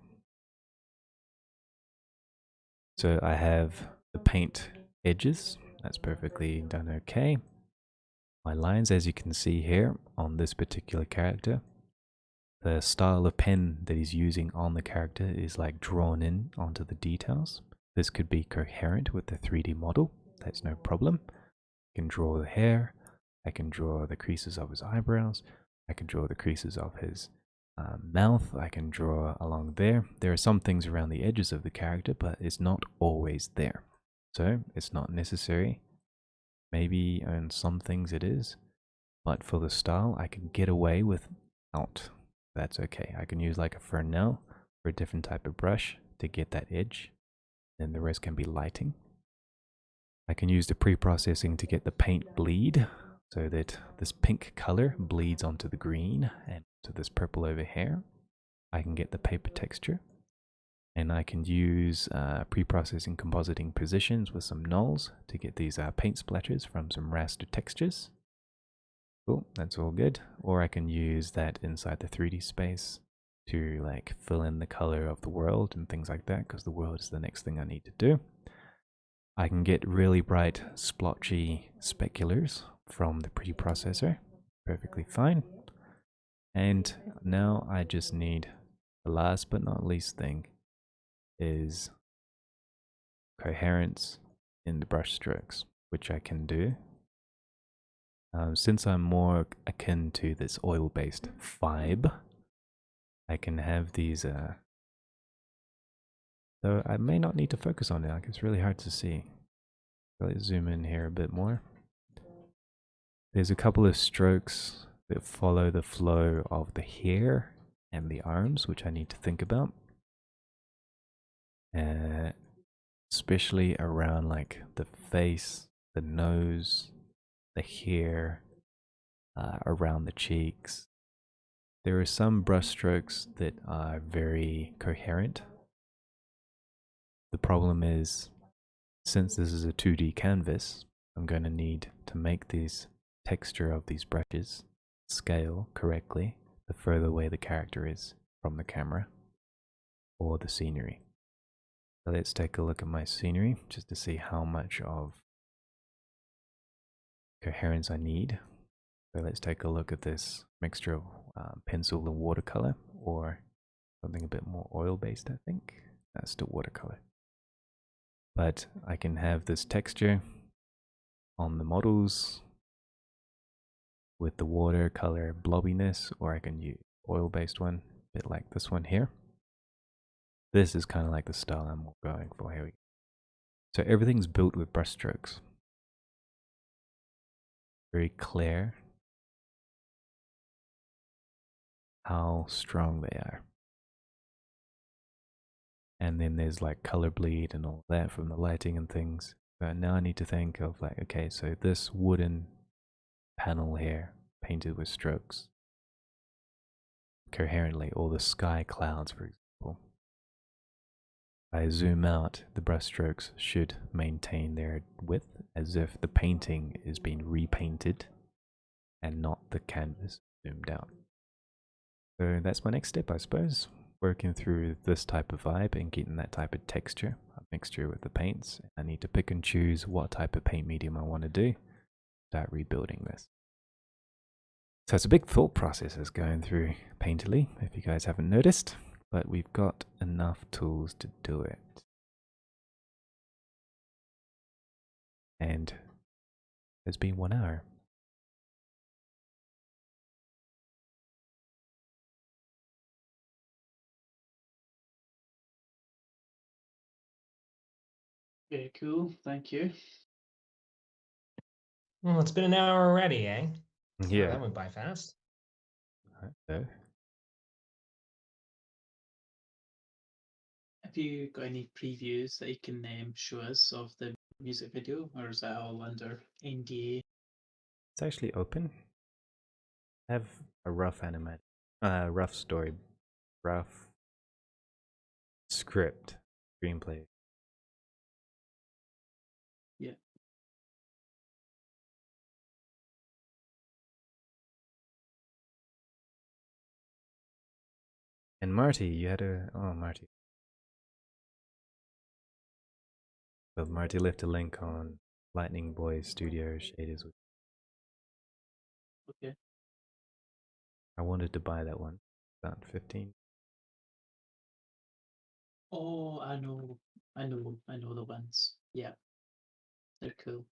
So I have the paint edges. That's perfectly done okay. My lines, as you can see here on this particular character, the style of pen that he's using on the character is like drawn in onto the details. This could be coherent with the 3D model. That's no problem. I can draw the hair. I can draw the creases of his eyebrows. I can draw the creases of his mouth. I can draw along there. There are some things around the edges of the character, but it's not always there. So it's not necessary. Maybe on some things it is, but for the style, I can get away without. That's okay. I can use like a Fresnel or a different type of brush to get that edge. Then the rest can be lighting. I can use the pre-processing to get the paint bleed so that this pink color bleeds onto the green and to this purple over here. I can get the paper texture, and I can use pre-processing compositing positions with some nulls to get these paint splatters from some raster textures. Cool, that's all good. Or I can use that inside the 3D space to like fill in the color of the world and things like that, because the world is the next thing I need to do. I can get really bright splotchy speculars from the preprocessor, perfectly fine. And now I just need the last but not least thing is coherence in the brush strokes, which I can do. Since I'm more akin to this oil-based vibe, I can have these, though I may not need to focus on it, like it's really hard to see. Let's zoom in here a bit more. There's a couple of strokes that follow the flow of the hair and the arms, which I need to think about. Especially around like the face, the nose, the hair, around the cheeks. There are some brush strokes that are very coherent. The problem is, since this is a 2D canvas, I'm going to need to make this texture of these brushes scale correctly the further away the character is from the camera or the scenery. So let's take a look at my scenery just to see how much of coherence I need. So let's take a look at this mixture of pencil and watercolor, or something a bit more oil-based, I think. That's still watercolor. But I can have this texture on the models with the watercolor blobbiness, or I can use oil-based one, a bit like this one here. This is kind of like the style I'm going for. Here we go. So everything's built with brush strokes. Very clear. how strong they are. And then there's like color bleed and all that from the lighting and things. But now I need to think of like, okay, so this wooden panel here painted with strokes coherently, or the sky clouds, for example. If I zoom out, the brush strokes should maintain their width as if the painting is being repainted and not the canvas zoomed out. So that's my next step, I suppose. Working through this type of vibe and getting that type of texture, a mixture with the paints. I need to pick and choose what type of paint medium I want to do. Start rebuilding this. So it's a big thought process is going through Painterly, if you guys haven't noticed, but we've got enough tools to do it. And it's been 1 hour. Very cool, thank you. Well, it's been an hour already, eh? Oh, Yeah. that went by fast. So, Have you got any previews that you can show us of the music video, or is that all under NDA? it's actually open. I have a rough rough story, rough script, screenplay. Yeah. And Marty, you had Marty. Well, Marty left a link on Lightning Boy Studio Shaders. Okay. I wanted to buy that one. About 15. Oh, I know the ones. Yeah, they're cool.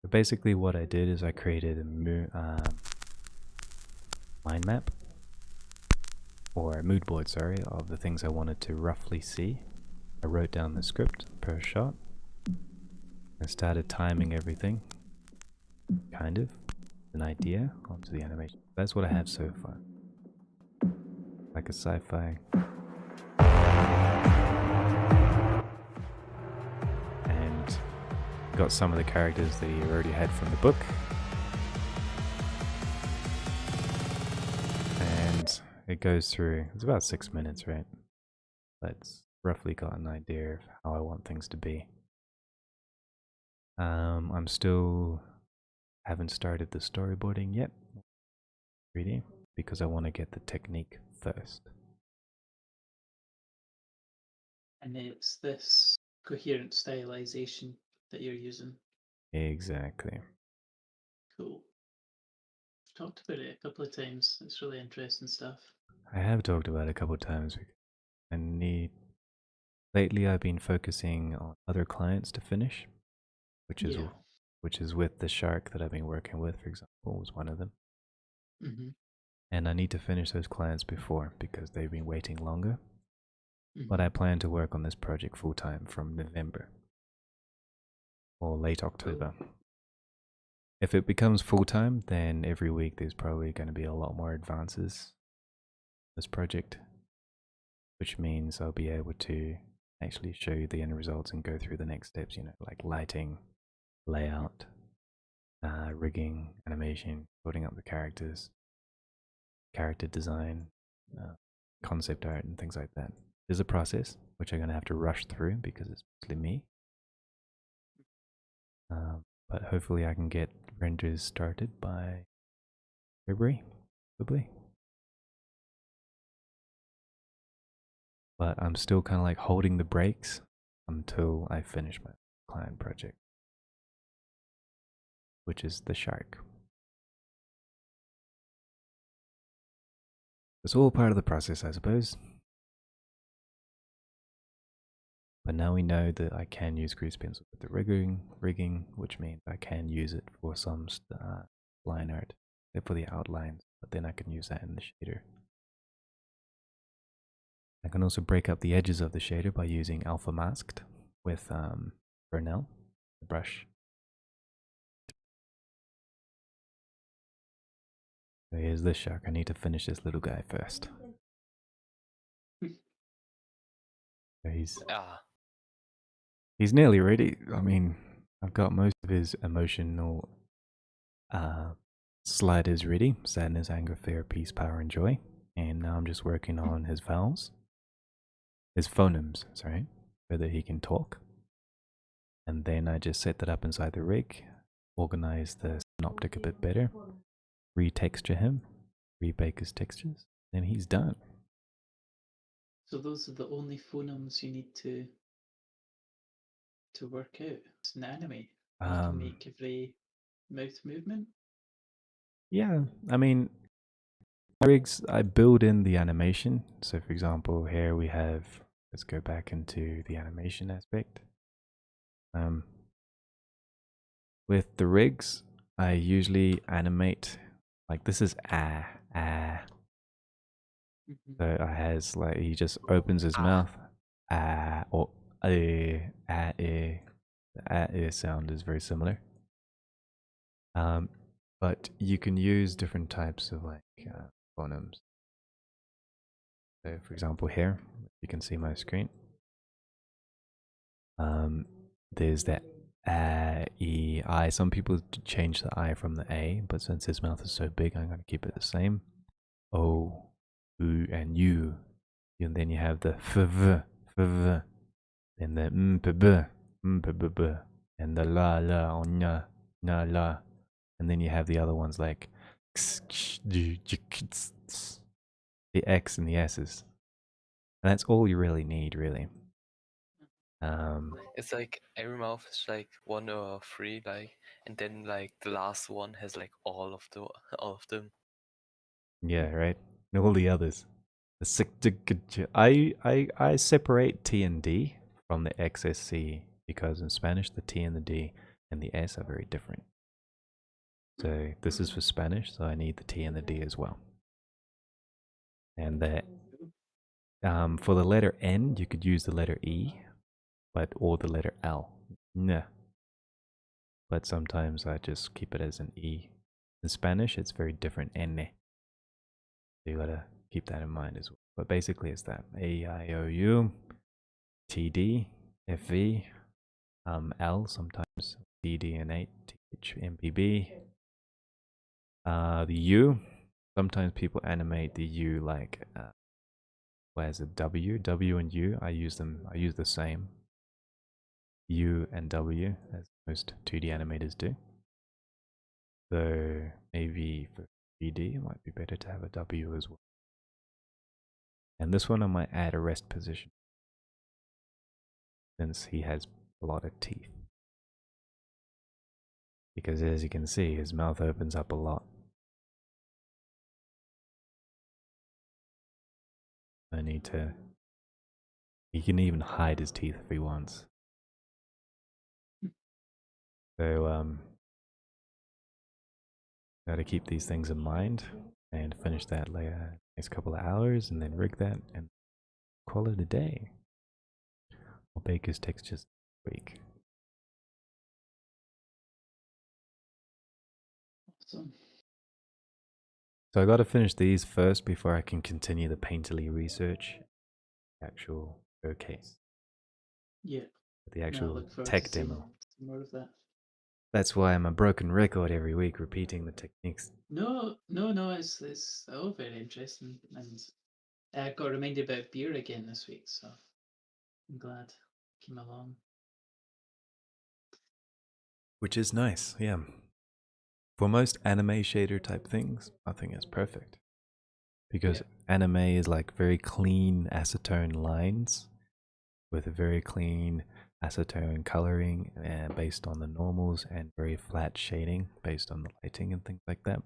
But basically, what I did is I created a mind map, or a mood board, sorry, of the things I wanted to roughly see. I wrote down the script per shot. I started timing everything, kind of, an idea onto the animation. That's what I have so far. Like a sci-fi. And got some of the characters that he already had from the book. And it goes through, it's about 6 minutes, right? That's roughly got an idea of how I want things to be. I'm still haven't started the storyboarding yet, really, because I want to get the technique first. And it's this coherent stylization that you're using. Exactly. Cool. I've talked about it a couple of times. It's really interesting stuff. I have talked about it a couple of times. Lately I've been focusing on other clients to finish, which is with the shark that I've been working with, for example, was one of them. Mm-hmm. And I need to finish those clients before because they've been waiting longer. Mm-hmm. But I plan to work on this project full time from November or late October. Cool. If it becomes full time, then every week there's probably going to be a lot more advances in this project, which means I'll be able to actually show you the end results and go through the next steps, like lighting, layout, rigging, animation, building up the characters, character design, concept art, and things like that. There's a process which I'm going to have to rush through because it's mostly me. But hopefully I can get renders started by February, probably. But I'm still kind of like holding the brakes until I finish my client project, which is the shark. It's all part of the process, I suppose. But now we know that I can use grease pencil with the rigging, which means I can use it for some line art, for the outlines, but then I can use that in the shader. I can also break up the edges of the shader by using alpha masked with Erindale, the brush. So here's this shark. I need to finish this little guy first. So he's nearly ready. I mean, I've got most of his emotional sliders ready. Sadness, anger, fear, peace, power, and joy. And now I'm just working on his vowels. His phonemes, sorry, so that he can talk. And then I just set that up inside the rig, organize the synoptic a bit better, retexture him, rebake his textures, then he's done. So those are the only phonemes you need to work out. It's an anime. You can make every mouth movement. Yeah, I mean, rigs, I build in the animation. So for example, here we have, let's go back into the animation aspect. With the rigs, I usually animate, like this is So it has like, he just opens his mouth, or the sound is very similar. But you can use different types of like phonemes. So for example here, you can see my screen. There's that E, I. Some people change the I from the A, but since his mouth is so big, I'm going to keep it the same. O, U, and U. And then you have the f, and the p, and the la, nya, na, la. And then you have the other ones like the X and the S's. And that's all you really need, really. It's like every mouth is like 1 or 3, like, and then like the last one has like all of them. Yeah, right. And all the others. I separate T and D from the XSC because in Spanish the T and the D and the S are very different. So this is for Spanish, so I need the T and the D as well. And that for the letter N, you could use the letter E, or the letter L. Nah. But sometimes I just keep it as an E. In Spanish, it's very different. N. So you gotta keep that in mind as well. But basically, it's that A, I, O, U, T, D, F, V, L, sometimes D, D, and 8, T, H, M, P, B. The U, sometimes people animate the U like, where's the W? W and U, I use the same. U and W, as most 2D animators do. So maybe for 3D, it might be better to have a W as well. And this one I might add a rest position, since he has a lot of teeth. Because as you can see, his mouth opens up a lot. I need to... He can even hide his teeth if he wants. So, gotta keep these things in mind and finish that later next couple of hours and then rig that and call it a day. I'll bake his textures this week. Awesome. So I gotta finish these first before I can continue the painterly research, actual showcase. Yeah. The No, I actual look forward tech to seeing demo. more of that. That's why I'm a broken record every week repeating the techniques. No, it's all very interesting, and I got reminded about beer again this week, so I'm glad I came along. Which is nice, yeah. For most anime shader type things, nothing is perfect. Because anime is like very clean acetone lines with a very clean acetone coloring based on the normals and very flat shading based on the lighting and things like that.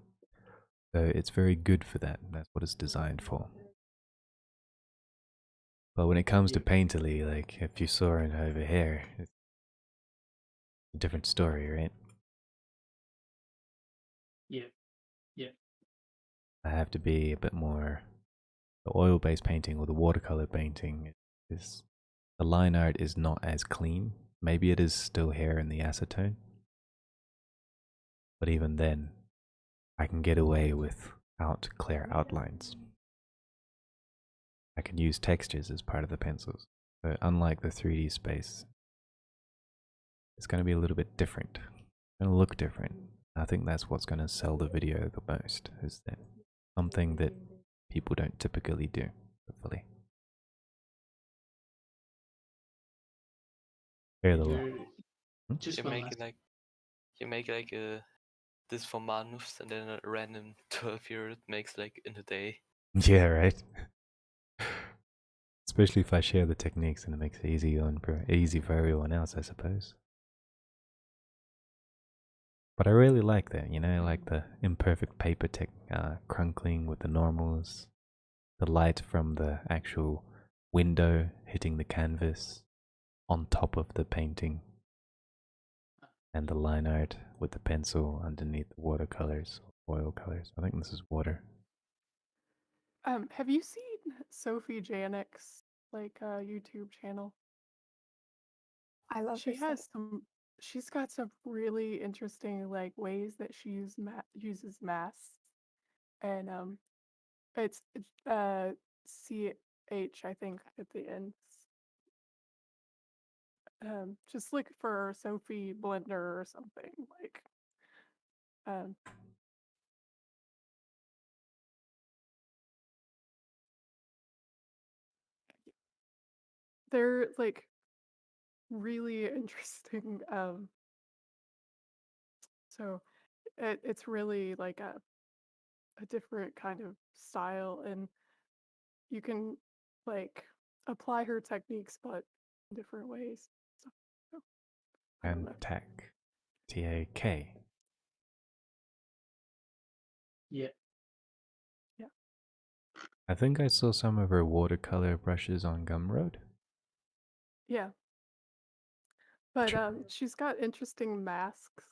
So it's very good for that. And that's what it's designed for. But when it comes to painterly, like if you saw it over here, it's a different story, right? Yeah. I have to be a bit more the oil-based painting or the watercolor painting is the line art is not as clean. Maybe it is still here in the acetone, but even then, I can get away without clear outlines. I can use textures as part of the pencils. So unlike the 3D space, it's going to be a little bit different. It's going to look different. I think that's what's going to sell the video the most, is that something that people don't typically do, hopefully. Hear the law. Just You one make last. it like this for months, and then a random 12-year-old makes like in a day. Yeah, right. Especially if I share the techniques, and it makes it easy for everyone else, I suppose. But I really like that, you know, like the imperfect paper crunkling with the normals, the light from the actual window hitting the canvas on top of the painting, and the line art with the pencil underneath the watercolors, oil colors. I think this is water. Have you seen Sophie Janik's YouTube channel? I love She her stuff. has some. She's got some really interesting ways that she uses masks, and it's CH I think at the end. Just look for Sophie Blender or something um. They're really interesting. So it's really like a different kind of style, and you can apply her techniques but in different ways. So, I don't And know. TAK. TAK. Yeah. Yeah. I think I saw some of her watercolor brushes on Gumroad. Yeah. But she's got interesting masks,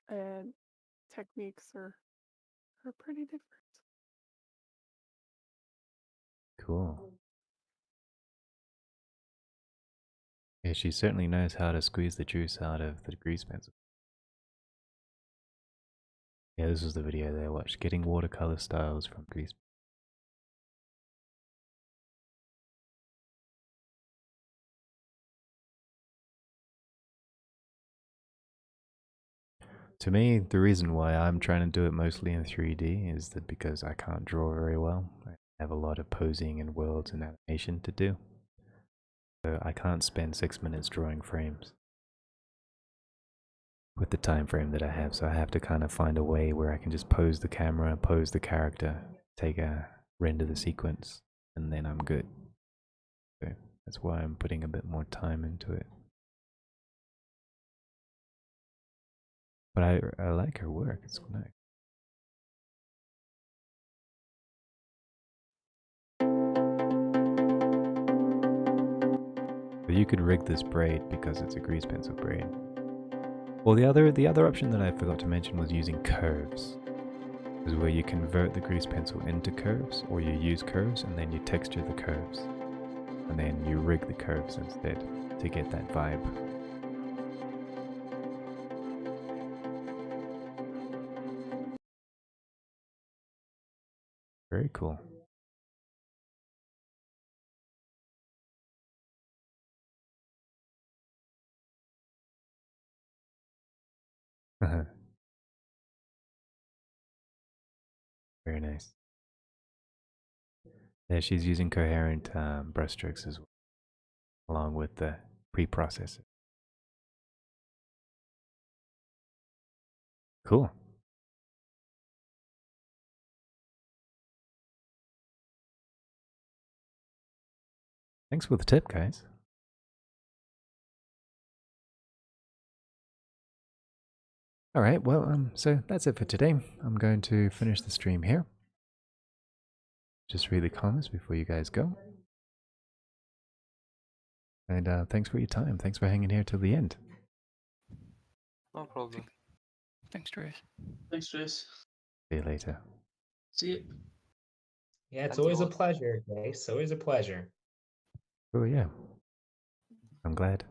and techniques are pretty different. Cool. Yeah, she certainly knows how to squeeze the juice out of the grease pencil. Yeah, this was the video that I watched, getting watercolor styles from grease. To me, the reason why I'm trying to do it mostly in 3D is that because I can't draw very well. I have a lot of posing and worlds and animation to do. So I can't spend 6 minutes drawing frames with the time frame that I have. So I have to kind of find a way where I can just pose the camera, pose the character, render the sequence, and then I'm good. So that's why I'm putting a bit more time into it. But I like her work, it's nice. But you could rig this braid because it's a grease pencil braid. Well, the other option that I forgot to mention was using curves. Is where you convert the grease pencil into curves, or you use curves and then you texture the curves. And then you rig the curves instead to get that vibe. Very cool. Very nice. Yeah, she's using coherent brushstrokes as well, along with the pre-processor. Cool. Thanks for the tip, guys. All right, well, so that's it for today. I'm going to finish the stream here. Just read the comments before you guys go. And thanks for your time. Thanks for hanging here till the end. No problem. Thanks, Trace. Thanks, Trace. See you later. See you. Yeah, it's Plenty always a oats. pleasure, Grace. Always a pleasure. Oh, yeah. I'm glad.